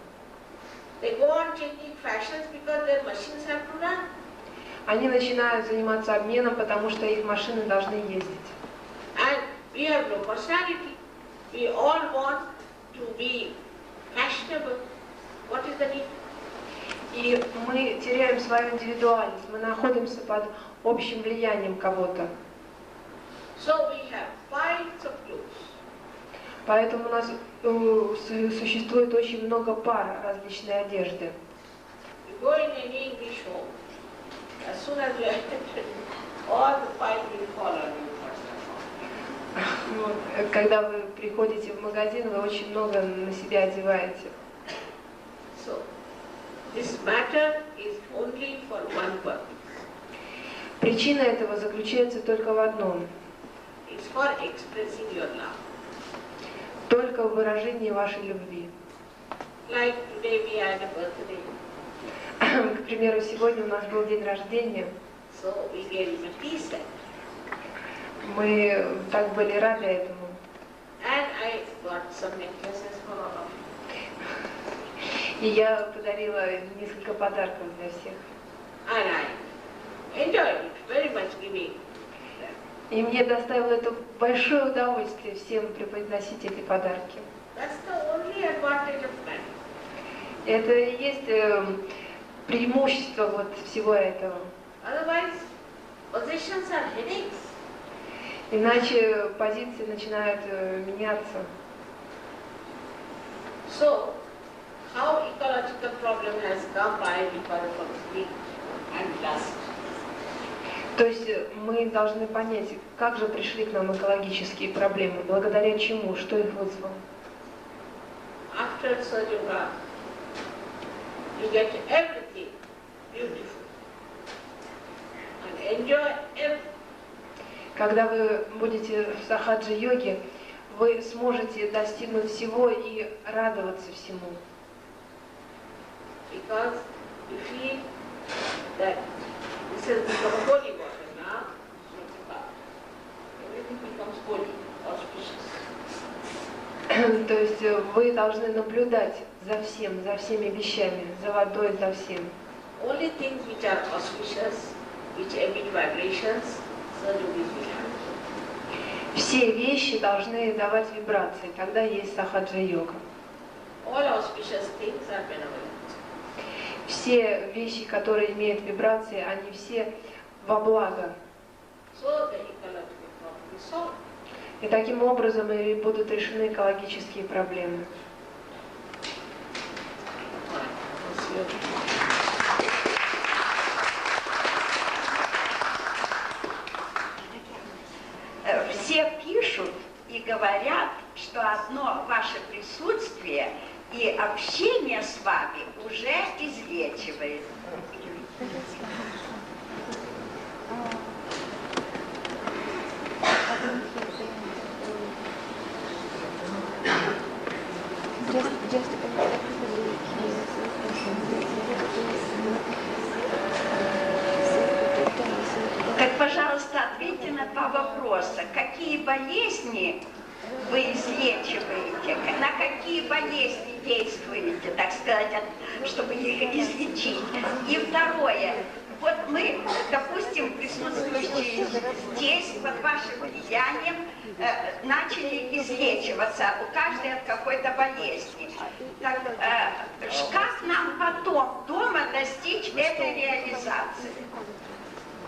Speaker 2: They go on changing fashions because their machines have to run.
Speaker 1: Они начинают заниматься обменом, потому что их машины должны ездить.
Speaker 2: And we have no personality. We all want to be fashionable. What is the need?
Speaker 1: И мы теряем свою индивидуальность, мы находимся под общим влиянием кого-то.
Speaker 2: So we have piles of clothes.
Speaker 1: Поэтому у нас существует очень много пар различной одежды.
Speaker 2: You go in any English home, as soon as you enter, all the piles will fall on you first of all.
Speaker 1: Когда вы приходите в магазин, вы очень много на себя одеваете.
Speaker 2: So, this matter is only for one purpose.
Speaker 1: Причина этого заключается только в одном.
Speaker 2: It's for expressing your love.
Speaker 1: Только в выражении вашей любви.
Speaker 2: Like today we had a birthday.
Speaker 1: К примеру, сегодня у нас был день рождения.
Speaker 2: So we gave him a tea set.
Speaker 1: Мы так были рады этому.
Speaker 2: And I got some necklaces for all of you.
Speaker 1: И я подарила несколько подарков для всех.
Speaker 2: And I enjoyed it very much giving.
Speaker 1: И мне доставило это большое удовольствие всем преподносить эти подарки.
Speaker 2: That's the only advantage of man.
Speaker 1: Это и есть преимущество вот всего этого.
Speaker 2: Otherwise, positions are headaches.
Speaker 1: Иначе позиции начинают меняться.
Speaker 2: So, how ecological problem has come by because of heat and dust.
Speaker 1: То есть мы должны понять, как же пришли к нам экологические проблемы, благодаря чему, что их вызвало.
Speaker 2: After Sajoga, you get everything beautiful and enjoy everything.
Speaker 1: Когда вы будете в сахаджа-йоге, вы сможете достигнуть всего и радоваться всему.
Speaker 2: Because you feel that this has become holy water now, everything becomes holy, auspicious.
Speaker 1: То есть вы должны наблюдать за всем, за всеми вещами, за водой, за всем.
Speaker 2: Only things which are auspicious, which emit vibrations, Sahaja-yogis will have.
Speaker 1: Все вещи должны давать вибрации, тогда есть сахаджа-йога.
Speaker 2: All auspicious things are benevolent.
Speaker 1: Все вещи, которые имеют вибрации, они все во благо.
Speaker 2: So the ecological problem is solved.
Speaker 1: И таким образом и будут решены экологические проблемы.
Speaker 3: Все пишут и говорят, что одно ваше присутствие и общение с вами уже излечивает. Так, пожалуйста, ответьте на два вопроса. Какие болезни вы излечиваете? На какие болезни действуете, так сказать, чтобы их излечить? И второе. Вот мы, допустим, присутствующие здесь, под вашим влиянием, начали излечиваться, у каждой от какой-то болезни. Так, как нам потом дома достичь этой реализации?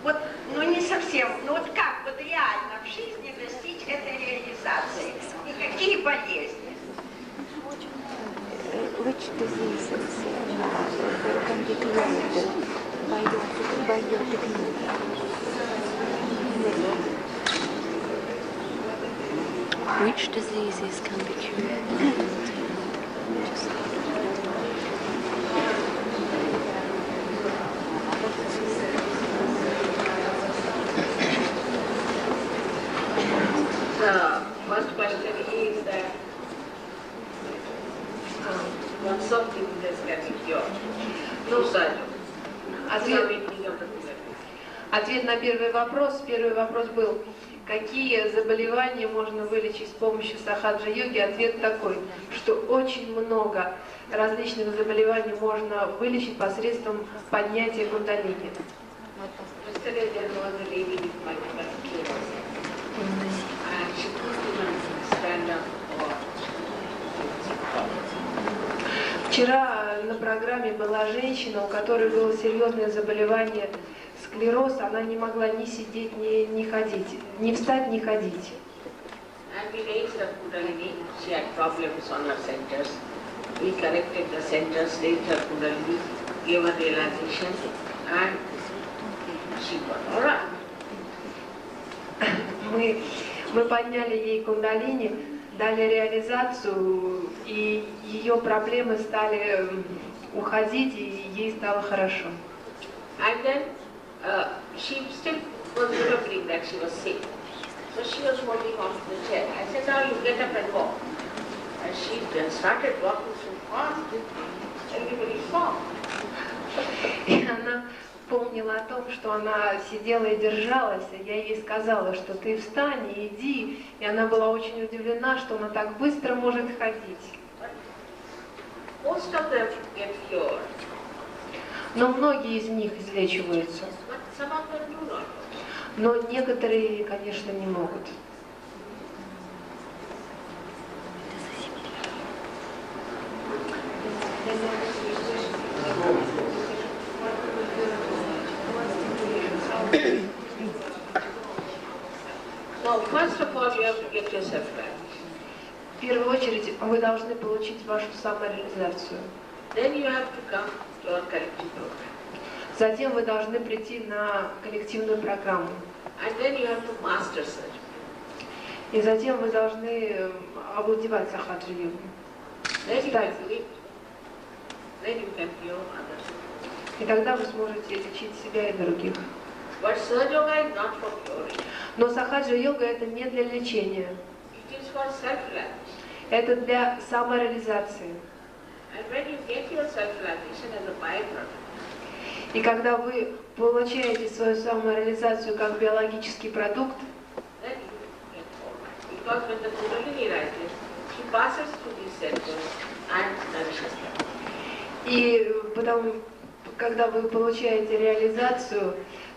Speaker 3: Вот, ну не совсем, ну вот как вот реально в жизни достичь этой реализации? И какие болезни?
Speaker 4: Which diseases can be cured by your technique? Which diseases can be cured?
Speaker 2: The first question is that what some diseases can be cured? No surgery.
Speaker 1: Ответ на первый вопрос был, какие заболевания можно вылечить с помощью сахаджа-йоги? Ответ такой, что очень много различных заболеваний можно вылечить посредством поднятия кундалини.
Speaker 2: Yesterday there was a lady with multiple sclerosis, and she couldn't even stand up or
Speaker 1: Вчера на программе была женщина, у которой было серьезное заболевание склероз, она не могла ни сидеть, ни ходить, ни встать, ни ходить.
Speaker 2: And we raised her Kundalini. She had problems on her centers. We corrected the centers, raised her Kundalini, gave her relaxation, and she got all right.
Speaker 1: Мы подняли ей кундалини, дали реализацию, и ее проблемы стали уходить, и ей стало хорошо.
Speaker 2: And then she still was remembering that she was sick. So she was holding on to the chair. I said, now you get up and walk. And she then started walking so fast, everybody saw.
Speaker 1: И она помнила о том, что она сидела и держалась, и я ей сказала, что ты встань и иди. И она была очень удивлена, что она так быстро может ходить.
Speaker 2: Most of them get cured,
Speaker 1: Но многие из них излечиваются.
Speaker 2: but some of them do not.
Speaker 1: Но некоторые, конечно, не могут.
Speaker 2: So first of all, you have to get yourself right.
Speaker 1: В первую очередь вы должны получить вашу самореализацию.
Speaker 2: Then you have to come to our collective program.
Speaker 1: Затем вы должны прийти на коллективную программу.
Speaker 2: And then you have to master surgery.
Speaker 1: И затем вы должны овладевать сахаджа-йогой.
Speaker 2: Then you can do it. Then you can cure others.
Speaker 1: И тогда вы сможете лечить себя и других.
Speaker 2: But Sahaja Yoga is not for curing.
Speaker 1: Но сахаджа-йога это не для лечения.
Speaker 2: It is for self-realization.
Speaker 1: Это для самореализации.
Speaker 2: And when you get your self-realization as a byproduct,
Speaker 1: И когда вы получаете свою самореализацию как биологический продукт,
Speaker 2: then you get forward. Because when the Kundalini rises, she passes through these centers and nourishes them.
Speaker 1: и потому, когда вы получаете реализацию,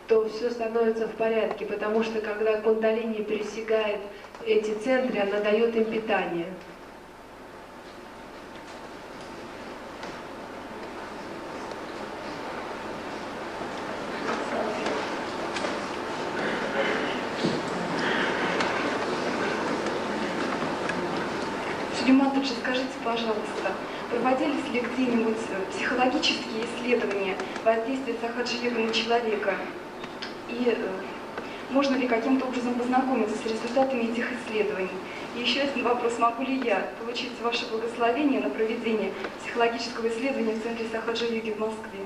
Speaker 1: то все становится в порядке, потому что когда кундалини пересекает эти центры, она дает им питание.
Speaker 5: Шри Матаджи, скажите, пожалуйста, проводились ли где-нибудь психологические исследования воздействия сахаджа-йоги на человека? И можно ли каким-то образом познакомиться с результатами этих исследований? И еще один вопрос, могу ли я получить ваше благословение на проведение психологического исследования в Центре сахаджа-йоги в Москве?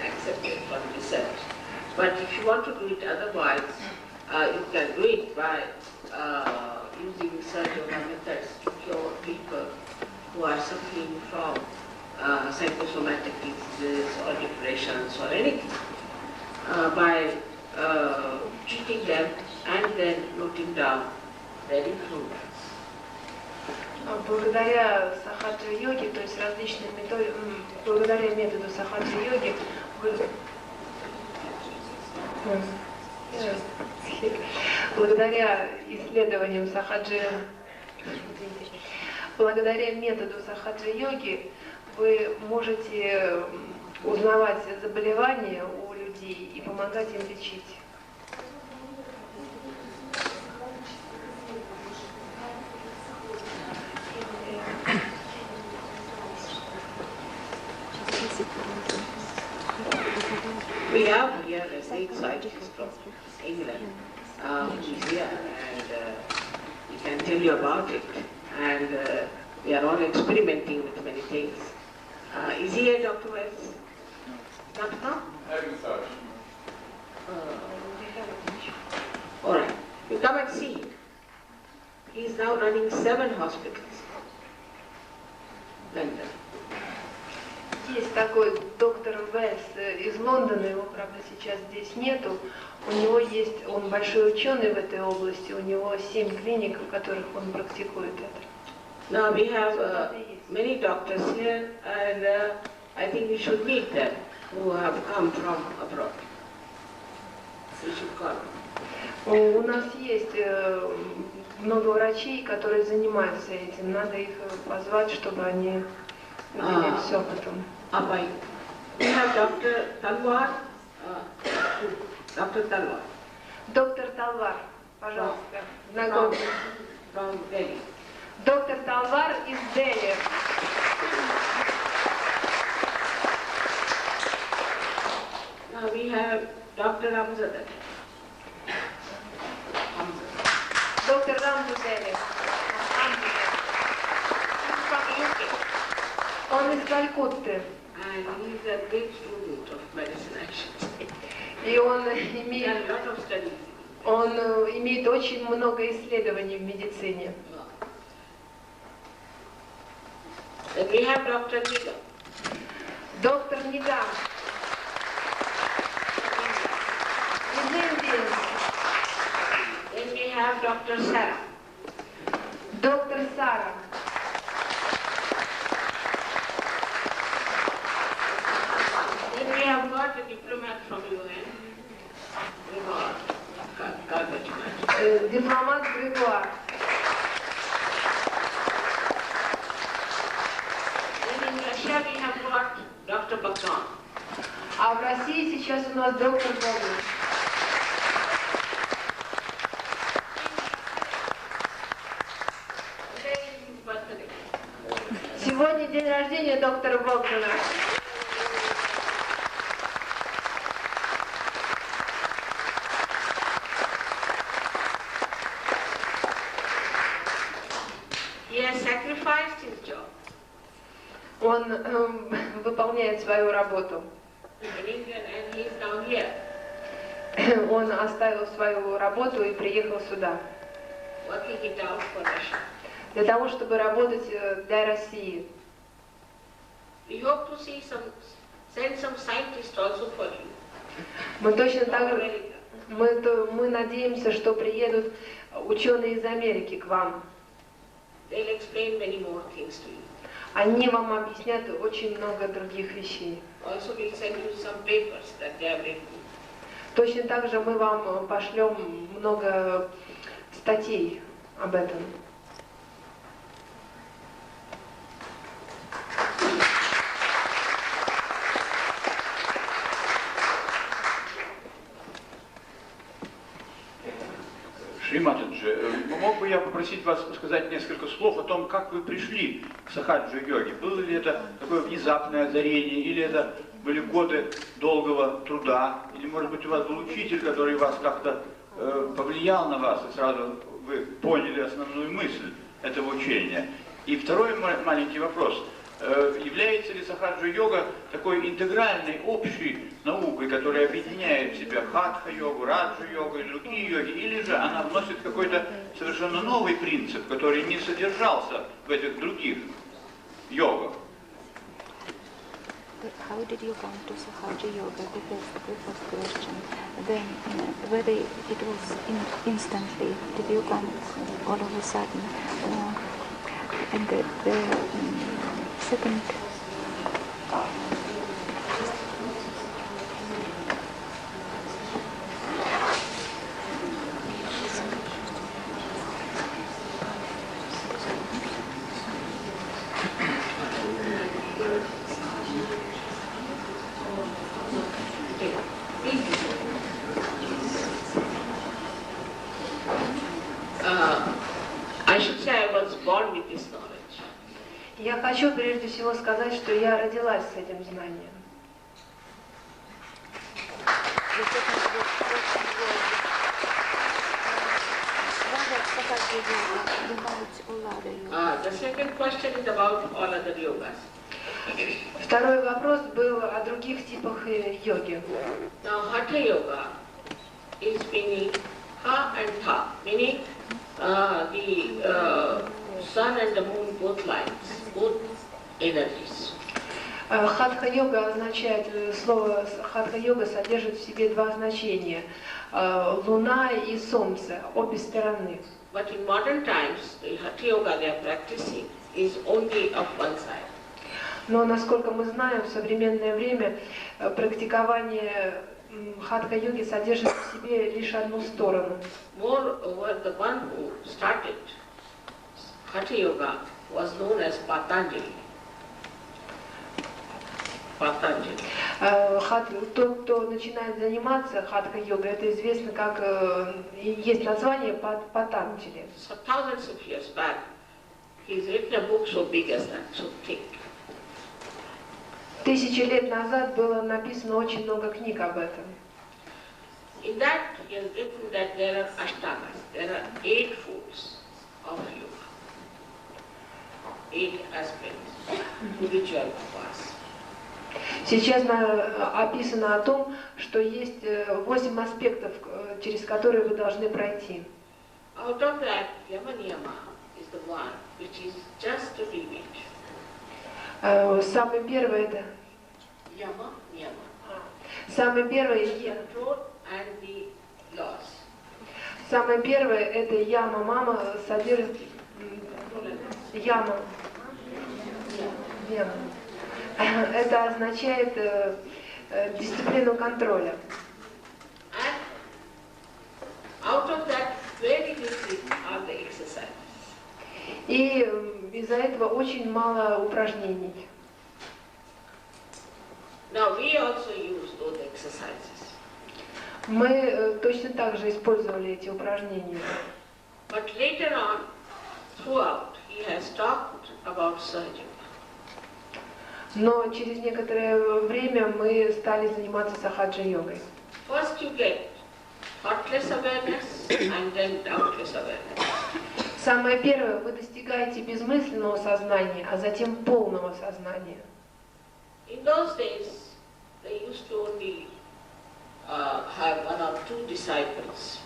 Speaker 2: Accepted for research. But if you want to do it otherwise, you can do it by using Sahaja Yoga methods to cure people who are suffering from psychosomatic diseases or depressions or anything, by treating them and then noting down their improvements.
Speaker 1: Благодаря сахаджа-йоге, то есть различным благодаря методу сахаджа-йоги, благодаря исследованиям благодаря методу сахаджа-йоги вы можете узнавать заболевания у людей и помогать им лечить.
Speaker 2: We have here a Sikh scientist from England who is here and he can tell you about it. And we are all experimenting with many things. Is he here, Dr. Wells? Not now? All right, you come and see him. He is now running 7 hospitals. London.
Speaker 1: Есть такой доктор Уэллс из Лондона, его, правда, сейчас здесь нету. У него есть, он большой ученый в этой области, у него 7 клиник, в которых он практикует это.
Speaker 2: Now we have many doctors here and I think we should meet them who have come from abroad. We should call them.
Speaker 1: У нас есть много врачей, которые занимаются этим. Надо их позвать, чтобы они делились опытом.
Speaker 2: We have Dr. Talwar. Dr. Talwar.
Speaker 1: Доктор Талвар, пожалуйста, знакомьтесь.
Speaker 2: From Delhi.
Speaker 1: Доктор Талвар из Дели.
Speaker 2: Now we have Dr. Ramzadar.
Speaker 1: Доктор Рамзудели.
Speaker 2: From UK.
Speaker 1: Он из Калькутты.
Speaker 2: And he is a great student of medicine, I should say.
Speaker 1: И он
Speaker 2: He
Speaker 1: имеет
Speaker 2: has a lot of studies.
Speaker 1: Он имеет очень много исследований в медицине.
Speaker 2: Then we have Dr. Nigam.
Speaker 1: Доктор Нигам из Индии.
Speaker 2: Then we have Dr. Sarah.
Speaker 1: Доктор Сара.
Speaker 2: Then we have got a diplomat from UN. Gregor Gargachman.
Speaker 1: Дипломат Григуар.
Speaker 2: Then in Russia we have got Dr. Bogdan.
Speaker 1: А в России сейчас у нас доктор Богдан.
Speaker 2: Today is his birthday.
Speaker 1: Сегодня день рождения доктора Богдана.
Speaker 2: He has sacrificed his job
Speaker 1: Он выполняет свою работу.
Speaker 2: in England and he is now here,
Speaker 1: Он оставил свою работу и приехал сюда.
Speaker 2: working it out for Russia.
Speaker 1: Для того, чтобы работать для России.
Speaker 2: We hope to send some scientists also for you.
Speaker 1: Мы точно
Speaker 2: From
Speaker 1: так же,
Speaker 2: America.
Speaker 1: мы надеемся, что приедут ученые из Америки к вам.
Speaker 2: They'll explain many more things to you.
Speaker 1: Они вам объяснят очень много других вещей.
Speaker 2: Also we'll send you some papers that they have written.
Speaker 1: Точно так же мы вам пошлем много статей об этом.
Speaker 6: Шриматаджи, мог бы я попросить вас сказать несколько слов о том, как вы пришли к сахаджа-йоге? Было ли это такое внезапное озарение, или это были годы долгого труда, или, может быть, у вас был учитель, который вас как-то повлиял на вас, и сразу вы поняли основную мысль этого учения? И второй маленький вопрос. Является ли сахаджа-йога такой интегральной, общей наукой, которая объединяет в себя хатха-йогу, раджа-йогу и другие йоги, или же она вносит какой-то совершенно новый принцип, который не содержался в этих других йогах?
Speaker 4: How did you come to Sahaja Yoga? Because the first question. Then, whether it was instantly, did you come all of a sudden? And the second.
Speaker 2: I should say I was born with this knowledge.
Speaker 1: Я хочу прежде всего сказать, что я родилась с этим знанием.
Speaker 4: The second question was about all other yogas.
Speaker 2: The second question is about all other yogas.
Speaker 1: Второй вопрос был о других типах йоги.
Speaker 2: Now Hatha Yoga is meaning Ha and Tha, meaning the sun and the moon both lines, both energies.
Speaker 1: Хатха-йога означает, слово хатха-йога содержит в себе два значения. Луна и солнце, обе стороны.
Speaker 2: But in modern times, the Hatha Yoga they are practicing is only of one side.
Speaker 1: Но, насколько мы знаем, в современное время практикование хатха-йоги содержит в себе лишь одну сторону.
Speaker 2: Moreover, the one who started Hatha Yoga was known as Patanjali.
Speaker 1: Тот, кто начинает заниматься хатха-йогой, это известно как, есть название Патанджали.
Speaker 2: So thousands of years back, he's written a book so big as that, so thick.
Speaker 1: Тысячи лет назад было написано очень много книг об этом.
Speaker 2: In that, he has written that there are ashtanas, there are 8 folds of yoga, 8 aspects to which you are pass.
Speaker 1: Сейчас описано о том, что есть 8 аспектов, через которые вы должны пройти.
Speaker 2: Out of that, yama niyama is the one which is just a remit.
Speaker 1: Самый первый это...
Speaker 2: Yama niyama.
Speaker 1: Самый первый...
Speaker 2: Control and the laws.
Speaker 1: Самое первое это яма мама содержит яма. Это означает дисциплину контроля.
Speaker 2: And out of that very little are the exercises.
Speaker 1: И из-за этого очень мало упражнений.
Speaker 2: Now we also use those exercises.
Speaker 1: Мы точно так же использовали эти упражнения.
Speaker 2: But later on, throughout, he has talked about Sahaja.
Speaker 1: Но через некоторое время мы стали заниматься сахаджа-йогой.
Speaker 2: First you get thoughtless awareness and then doubtless awareness.
Speaker 1: Самое первое, вы достигаете безмысленного сознания, а затем полного сознания.
Speaker 2: In those days, they used to only have 1 or 2 disciples.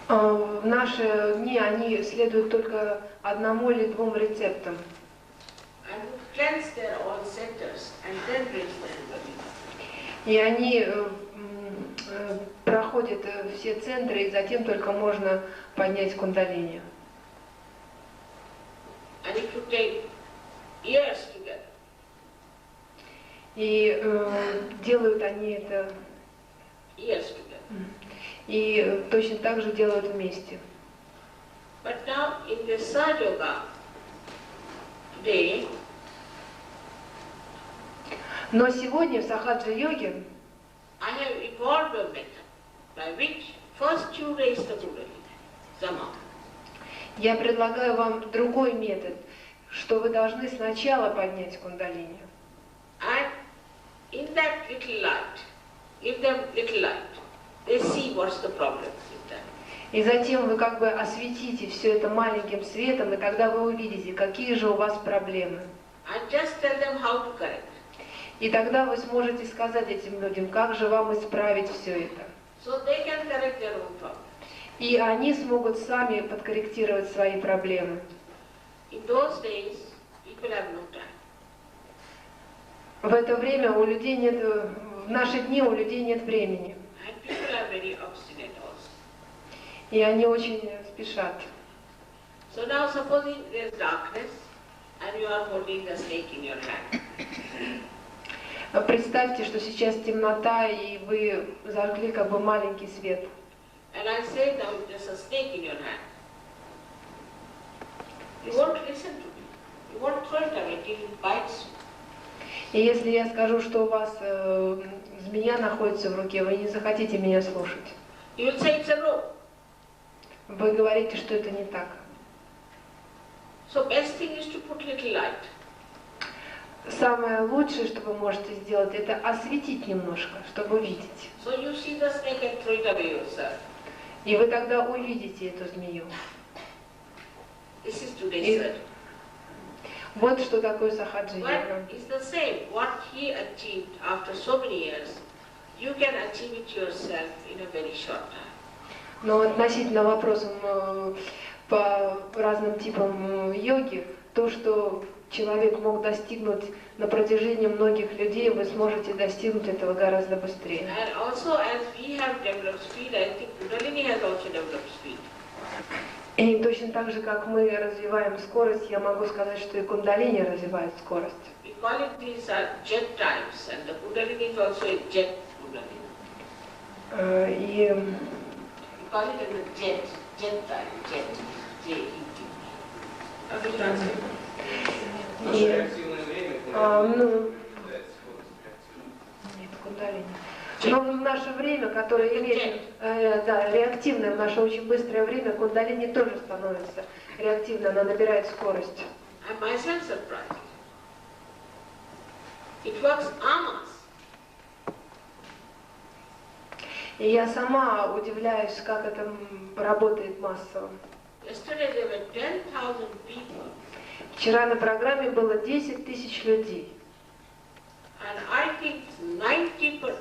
Speaker 1: В наши дни они следуют только одному или 2 рецептам.
Speaker 2: And cleanse their own centers and then raise the Kundalini.
Speaker 1: И они проходят все центры, и затем только можно поднять кундалини.
Speaker 2: And it would take years together.
Speaker 1: И делают они это,
Speaker 2: Years together.
Speaker 1: и точно так же делают вместе.
Speaker 2: But now in the Sahaja Yoga today,
Speaker 1: Но сегодня в сахаджа-йоге
Speaker 2: I have evolved a method by which first you raise the Kundalini, Sama.
Speaker 1: я предлагаю вам другой метод, что вы должны сначала поднять кундалини.
Speaker 2: And in that little light, give them little light. They see what's the problem with them.
Speaker 1: И затем вы как бы осветите все это маленьким светом, и тогда вы увидите, какие же у вас проблемы.
Speaker 2: And just tell them how to correct.
Speaker 1: И тогда вы сможете сказать этим людям, как же вам исправить все это.
Speaker 2: So they can correct their own problem.
Speaker 1: И они смогут сами подкорректировать свои проблемы.
Speaker 2: In those days, people have no time.
Speaker 1: В это время у людей нет, в наши дни у людей нет времени.
Speaker 2: And people are very obstinate also.
Speaker 1: И они очень спешат.
Speaker 2: So now supposing there's darkness and you are holding a snake in your hand.
Speaker 1: Представьте, что сейчас темнота, и вы зажгли как бы маленький свет.
Speaker 2: And I say now there's a snake in your hand. You won't listen to me. You won't throw it away till it bites you.
Speaker 1: И если я скажу, что у вас змея находится в руке, вы не захотите меня слушать.
Speaker 2: You will say it's a rope.
Speaker 1: Вы говорите, что это не так.
Speaker 2: So best thing is to put little light.
Speaker 1: Самое лучшее, что вы можете сделать, это осветить немножко, чтобы увидеть.
Speaker 2: So you see the snake and throw it away yourself.
Speaker 1: И вы тогда увидите эту змею.
Speaker 2: This is today's surgery.
Speaker 1: Вот что такое сахаджа-йога.
Speaker 2: But it's the same. What he achieved after so many years, you can achieve it yourself in a very short time.
Speaker 1: Но относительно вопросам по разным типам йоги, то, что человек мог достигнуть на протяжении многих людей, вы сможете достигнуть этого гораздо быстрее.
Speaker 2: And also as we have developed speed, I think Kundalini has also developed speed.
Speaker 1: И точно так же, как мы развиваем скорость, я могу сказать, что и кундалини развивает скорость.
Speaker 2: We call it these are jet times, and the Kundalini is also a jet Kundalini.
Speaker 1: И
Speaker 2: We call it as a jet time, jet, J-E-T. Нет,
Speaker 1: кундалини. Но в наше время, которое имеет, реактивное, в наше очень быстрое время, кундалини тоже становится реактивной, она набирает скорость.
Speaker 2: I'm myself surprised. It works en masse.
Speaker 1: И я сама удивляюсь, как это работает массово.
Speaker 2: Yesterday there were 10,000 people.
Speaker 1: Вчера на программе было 10 тысяч людей.
Speaker 2: And I think 95%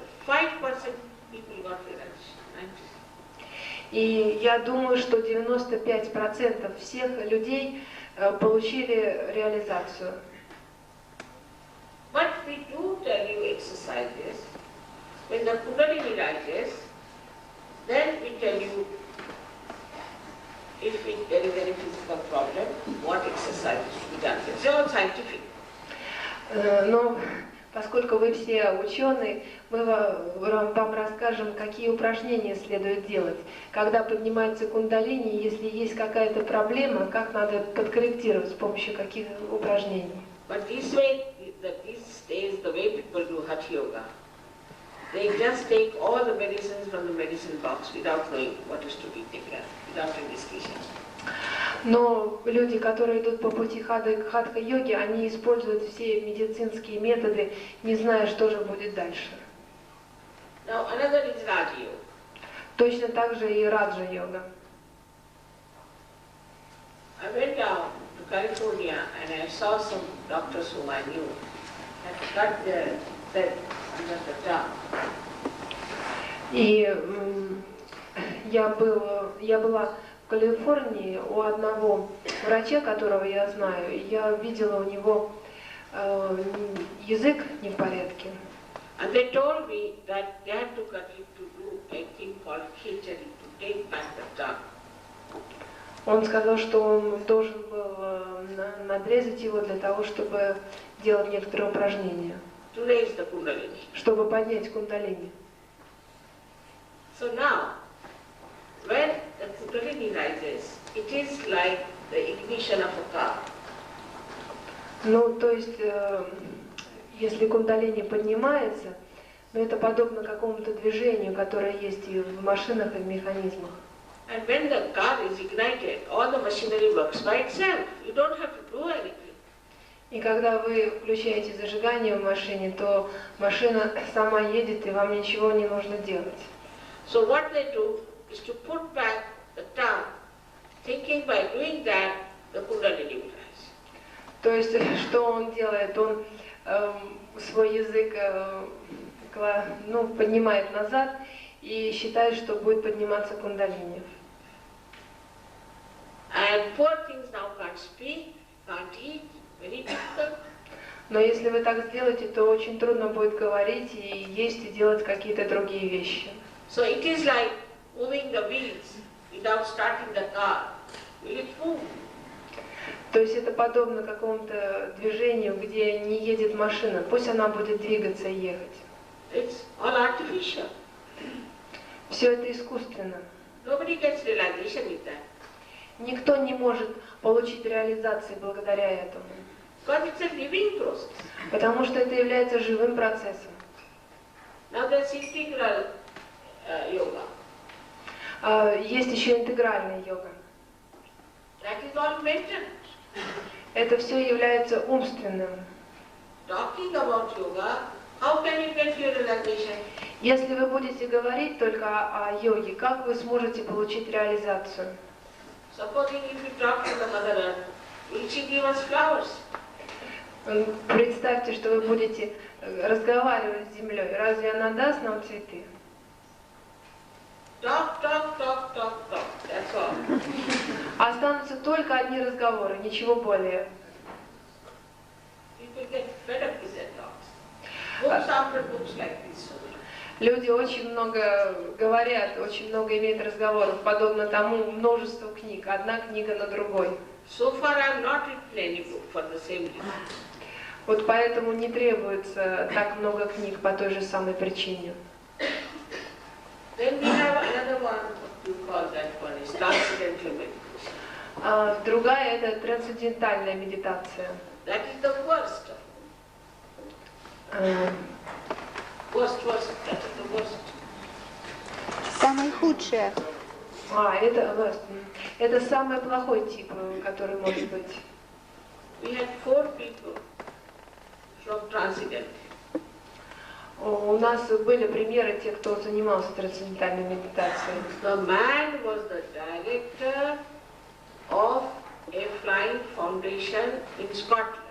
Speaker 2: people got realization. 90.
Speaker 1: И я думаю, что 95% всех людей получили реализацию.
Speaker 2: But we do tell you exercises. When the Kundalini rises, then we tell you if there is any physical problem, what exercises should be done. It's all scientific.
Speaker 1: Но поскольку вы все ученые, мы вам расскажем, какие упражнения следует делать. Когда поднимается кундалини, если есть какая-то проблема, как надо подкорректировать, с помощью каких упражнений.
Speaker 2: But these days, the way people do Hatha Yoga, they just take all the medicines from the medicine box without knowing what is to be taken, without any discussion.
Speaker 1: Но люди, которые идут по пути хатха-йоги, они используют все медицинские методы, не зная, что же будет дальше.
Speaker 2: Now another is Raja Yoga.
Speaker 1: Точно так же и раджа-йога.
Speaker 2: I went down to California and I saw some doctors whom I knew had cut their bed under the tongue.
Speaker 1: И я была в Калифорнии у одного врача, которого я знаю, и я видела у него язык не в порядке.
Speaker 2: And they told me that they had to cut it to do a thing called khichari, to take back the tongue.
Speaker 1: Он сказал, что он должен был надрезать его для того, чтобы делать некоторые упражнения,
Speaker 2: To raise the kundalini.
Speaker 1: чтобы поднять кундалини.
Speaker 2: So now, when the kundalini rises, it is like the ignition of a car.
Speaker 1: Ну, то есть, если кундалини поднимается, ну, это подобно какому-то движению, которое есть и в машинах, и в механизмах.
Speaker 2: And when the car is ignited, all the machinery works by itself. You don't have to do anything.
Speaker 1: И когда вы включаете зажигание в машине, то машина сама едет, и вам ничего не нужно делать.
Speaker 2: So what they do is to put back the tongue, thinking by doing that, the kundalini will rise.
Speaker 1: То есть, что он делает? Он свой язык поднимает назад и считает, что будет подниматься кундалини.
Speaker 2: And poor things now can't speak, can't eat, very difficult.
Speaker 1: Но если вы так сделаете, то очень трудно будет говорить и есть, и делать какие-то другие вещи.
Speaker 2: So it is like moving the wheels without starting the car. Will it move?
Speaker 1: То есть это подобно какому-то движению, где не едет машина. Пусть она будет двигаться и ехать.
Speaker 2: It's all artificial.
Speaker 1: Все это искусственно.
Speaker 2: Nobody gets realization with that.
Speaker 1: Никто не может получить реализации благодаря этому.
Speaker 2: Because it's a living process.
Speaker 1: Потому что это является живым процессом.
Speaker 2: Now there's integral yoga.
Speaker 1: Есть еще интегральная йога.
Speaker 2: That is all mental.
Speaker 1: Это все является умственным.
Speaker 2: Talking about yoga, how can you get your realization?
Speaker 1: Если вы будете говорить только о йоге, как вы сможете получить реализацию?
Speaker 2: Supposing if you talk to the Mother Earth, will she give us flowers?
Speaker 1: Представьте, что вы будете разговаривать с землей. Разве она даст нам цветы?
Speaker 2: Talk, talk, talk, talk, talk. That's all.
Speaker 1: Останутся только одни разговоры, ничего более.
Speaker 2: People get fed up with their talks. Books after books like this.
Speaker 1: Люди очень много говорят, очень много имеют разговоров, подобно тому множеству книг, одна книга на другой.
Speaker 2: So far I have not written any book for the same reason.
Speaker 1: Вот поэтому не требуется так много книг по той же самой причине.
Speaker 2: Then we have another one, what you call that one, is transcendental meditation.
Speaker 1: Другая – это трансцендентальная медитация.
Speaker 2: That is the worst. Worst, that is the worst.
Speaker 4: Самое худшее.
Speaker 1: Это самый плохой тип, который может быть.
Speaker 2: We had 4 people from transcendental.
Speaker 1: У нас были примеры тех, кто занимался трансцендентальной медитацией.
Speaker 2: The man was the director of a flying foundation in Scotland.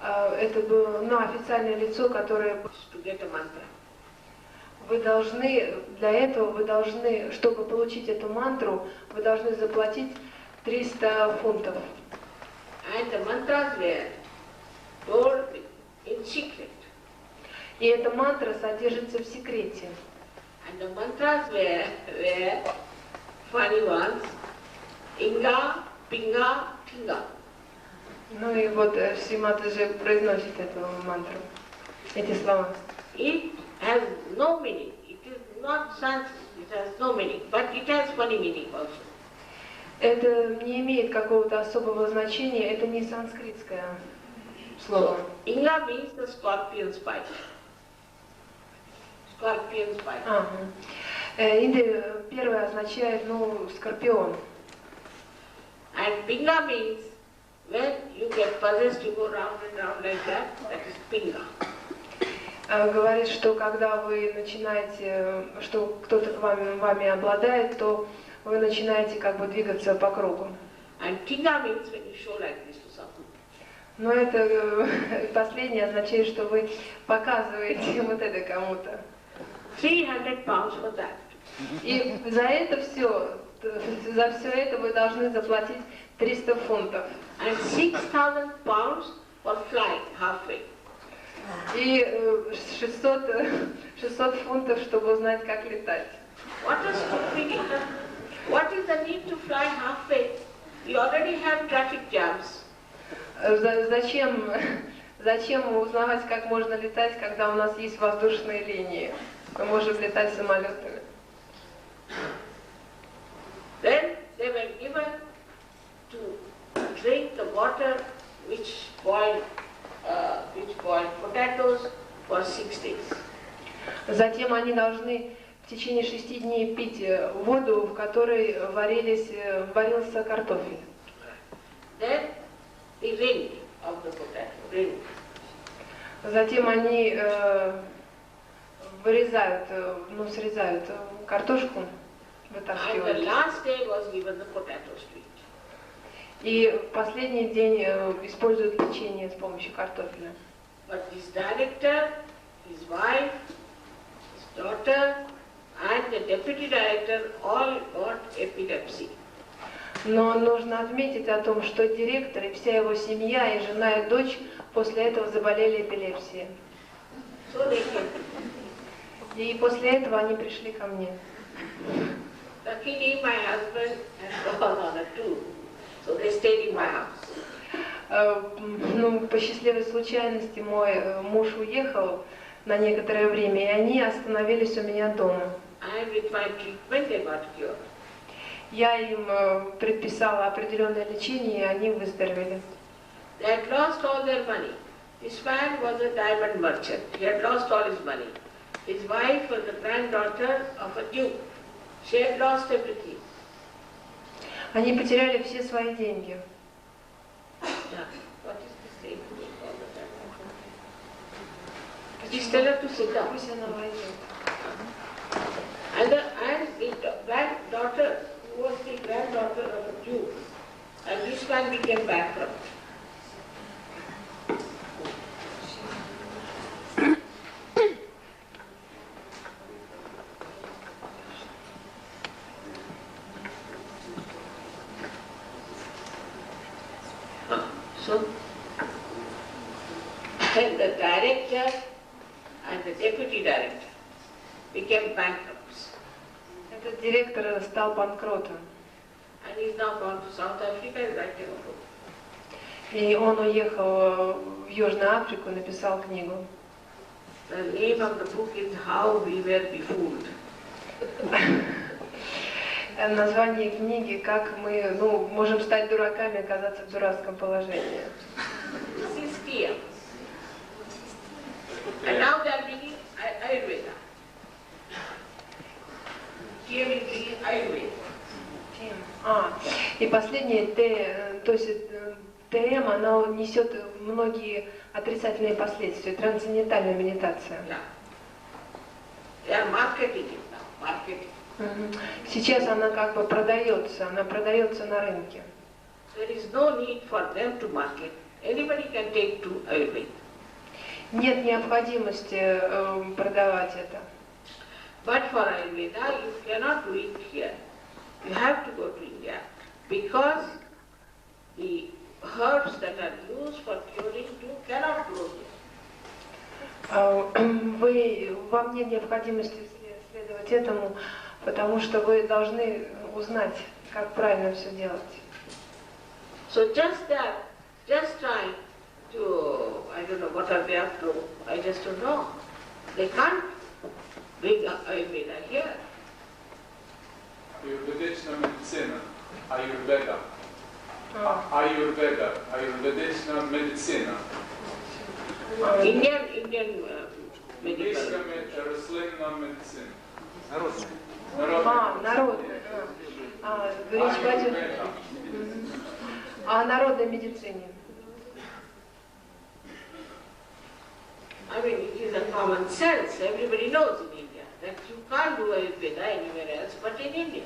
Speaker 1: Это было официальное лицо, которое...
Speaker 2: To get a mantra.
Speaker 1: Вы должны, для этого вы должны, чтобы получить эту мантру, вы должны заплатить 300 фунтов.
Speaker 2: And the mantras were told in secret.
Speaker 1: И эта мантра содержится в секрете.
Speaker 2: And the mantras were funny ones. Inga, Pinga, Tinga.
Speaker 1: Ну и вот Шриматаджи произносит эту мантру, эти слова.
Speaker 2: It has no meaning. It is not Sanskrit. It has no meaning. But it has funny meaning also.
Speaker 1: Это не имеет какого-то особого значения, это не санскритское слово.
Speaker 2: So, Inga means the scorpion spike. Scorpion spike.
Speaker 1: Инда первое означает, скорпион.
Speaker 2: And Pinga means when you get possessed, you go round and round like that. That is Pinga.
Speaker 1: Говорит, что когда вы начинаете, что кто-то вами обладает, то вы начинаете как бы двигаться по кругу.
Speaker 2: And Tinga means when you show like this to someone.
Speaker 1: Но это последнее означает, что вы показываете вот это кому-то.
Speaker 2: 300 pounds for that.
Speaker 1: И за это все, за все это вы должны заплатить 300 фунтов.
Speaker 2: And 6,000 pounds for flying halfway.
Speaker 1: И 600 фунтов, чтобы узнать, как летать.
Speaker 2: What a stupidity. What is the need to fly halfway? We already have traffic jams.
Speaker 1: Зачем узнавать, как можно летать, когда у нас есть воздушные линии? Мы можем летать самолетами.
Speaker 2: Then they were given to drink the water which boiled potatoes for 6 days.
Speaker 1: Затем они должны в течение 6 дней пить воду, в которой варился картофель.
Speaker 2: Then the ring of the potato, ring.
Speaker 1: Затем они срезают картошку,
Speaker 2: And the
Speaker 1: вытаскивают.
Speaker 2: last day was given the potato sweet.
Speaker 1: И в последний день используют лечение с помощью картофеля.
Speaker 2: But this director, his wife, his daughter, and the deputy director all got epilepsy.
Speaker 1: Но нужно отметить о том, что директор и вся его семья, и жена, и дочь после этого заболели эпилепсией.
Speaker 2: So they came.
Speaker 1: И после этого они пришли ко мне.
Speaker 2: Luckily, my husband had gone on a tour, so they stayed in my house.
Speaker 1: По счастливой случайности мой муж уехал на некоторое время, и они остановились у меня дома.
Speaker 2: And with my treatment, they got cured.
Speaker 1: Я им предписала определенное лечение, и они выздоровели.
Speaker 2: They had lost all their money. This man was a diamond merchant. He had lost all his money. His wife was the granddaughter of a duke. She had lost everything.
Speaker 1: Они потеряли все свои деньги.
Speaker 2: Yeah. What is this thing doing all the time? Just tell her to sit down.
Speaker 1: Пусть она войдет.
Speaker 2: And the granddaughter was the granddaughter of a duke. And this man became bankrupt. So, then the director and the deputy director became bankrupts.
Speaker 1: Этот директор стал банкротом.
Speaker 2: And he's now gone to South Africa and writing a book.
Speaker 1: И он уехал в Южную Африку, написал книгу.
Speaker 2: The name of the book is How We Were Befooled.
Speaker 1: Название книги «Как мы можем стать дураками, оказаться в дурацком положении».
Speaker 2: This is fear. And now they are bringing Ayurveda. Here we bring Ayurveda.
Speaker 1: И последнее, то есть ТМ, она несет многие отрицательные последствия, трансцендентальная медитация.
Speaker 2: Yeah. They are marketing it now, marketing.
Speaker 1: Сейчас она как бы продается, она продается на рынке.
Speaker 2: There is no need for them to market. Anybody can take to Ayurveda.
Speaker 1: Нет необходимости продавать это.
Speaker 2: But for Ayurveda, you cannot do it here. You have to go to India because the herbs that are used for curing you cannot grow here.
Speaker 1: Вам нет необходимости следовать этому, потому что вы должны узнать, как правильно все делать.
Speaker 2: So just trying to, I don't know what are they up to, I just don't know. They can't bring Ayurveda here.
Speaker 7: Ayurvedична медицина, Ayurveda. Ayurveda, Ayurvedична медицина.
Speaker 2: Indian medical.
Speaker 7: Английская рослинна медицина.
Speaker 1: Народная. Речь пойдет о народной медицине.
Speaker 2: I mean, it is a common sense. Everybody knows in India that you can't do Ayurveda anywhere else but in India.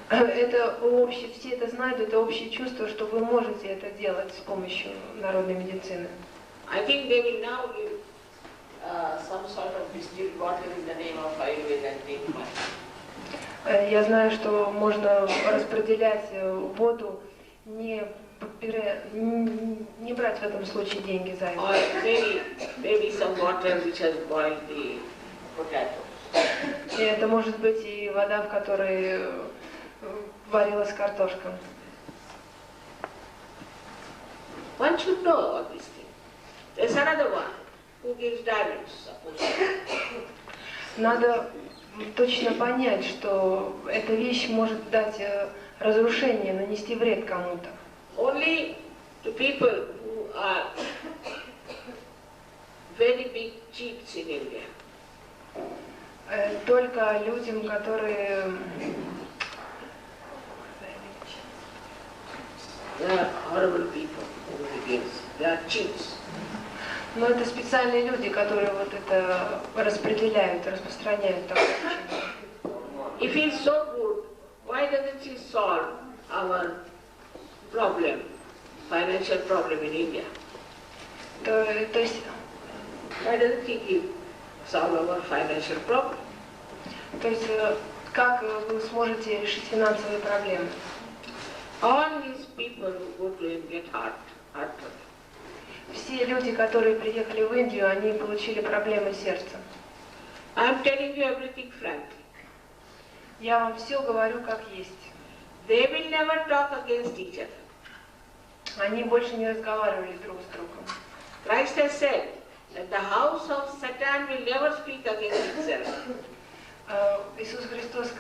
Speaker 1: Это общее, все это знают, это общее чувство, что вы можете это делать с помощью народной медицины.
Speaker 2: I think they will now give some sort of distilled water in the name of Ayurveda and take money.
Speaker 1: Я знаю, что можно распределять воду, не брать в этом случае деньги за это.
Speaker 2: Or maybe some water which has boiled the potatoes.
Speaker 1: И это может быть и вода, в которой варилась картошка.
Speaker 2: One should know all these things. There's another one who gives diamonds, suppose.
Speaker 1: Надо точно понять, что эта вещь может дать разрушение, нанести вред кому-то.
Speaker 2: Only to people who are very big cheats in India.
Speaker 1: Только людям, которые...
Speaker 2: They are horrible people who he gives. They are cheats.
Speaker 1: Но это специальные люди, которые вот это распределяют, распространяют такое учение.
Speaker 2: If he is so good, why doesn't he solve our problem, financial problem in India?
Speaker 1: То есть,
Speaker 2: Why doesn't he solve our financial problem?
Speaker 1: то есть, как вы сможете решить финансовые проблемы?
Speaker 2: All these people who go to him get heart problem.
Speaker 1: Все люди, которые приехали в Индию, они получили проблемы сердца.
Speaker 2: I'm telling you everything frankly.
Speaker 1: Я вам все говорю как есть.
Speaker 2: They will never talk against each other.
Speaker 1: Они больше не разговаривали друг с другом.
Speaker 2: Christ has said that the house of Satan will never speak against itself.
Speaker 1: Иисус Христос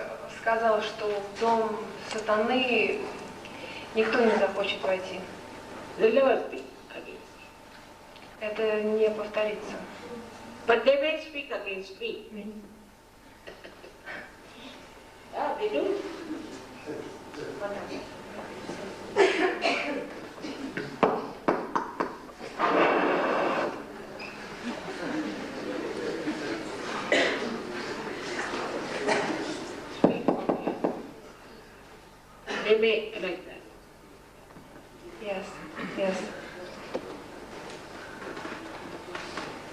Speaker 1: сказал, что в дом сатаны никто не захочет войти.
Speaker 2: They'll never speak against.
Speaker 1: Это не повторится.
Speaker 2: But they may speak against me. Yeah, they do. They may like that.
Speaker 1: Yes, yes.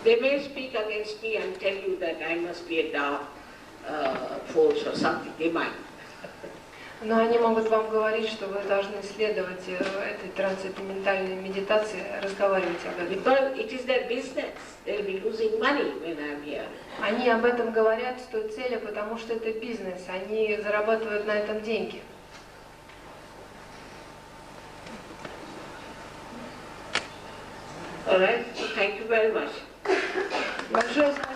Speaker 2: They may speak against me and tell you that I must be a dark force or something. They might.
Speaker 1: Но они могут вам говорить, что вы должны следовать этой трансцендентальной медитации, разговаривать об этом.
Speaker 2: Because it is their business. They'll be losing money when I'm here.
Speaker 1: Они об этом говорят с той целью, потому что это бизнес, они зарабатывают на этом деньги.
Speaker 2: All right? So thank you very much.
Speaker 1: Большое спасибо.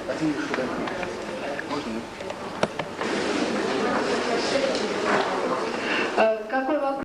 Speaker 8: I think you should have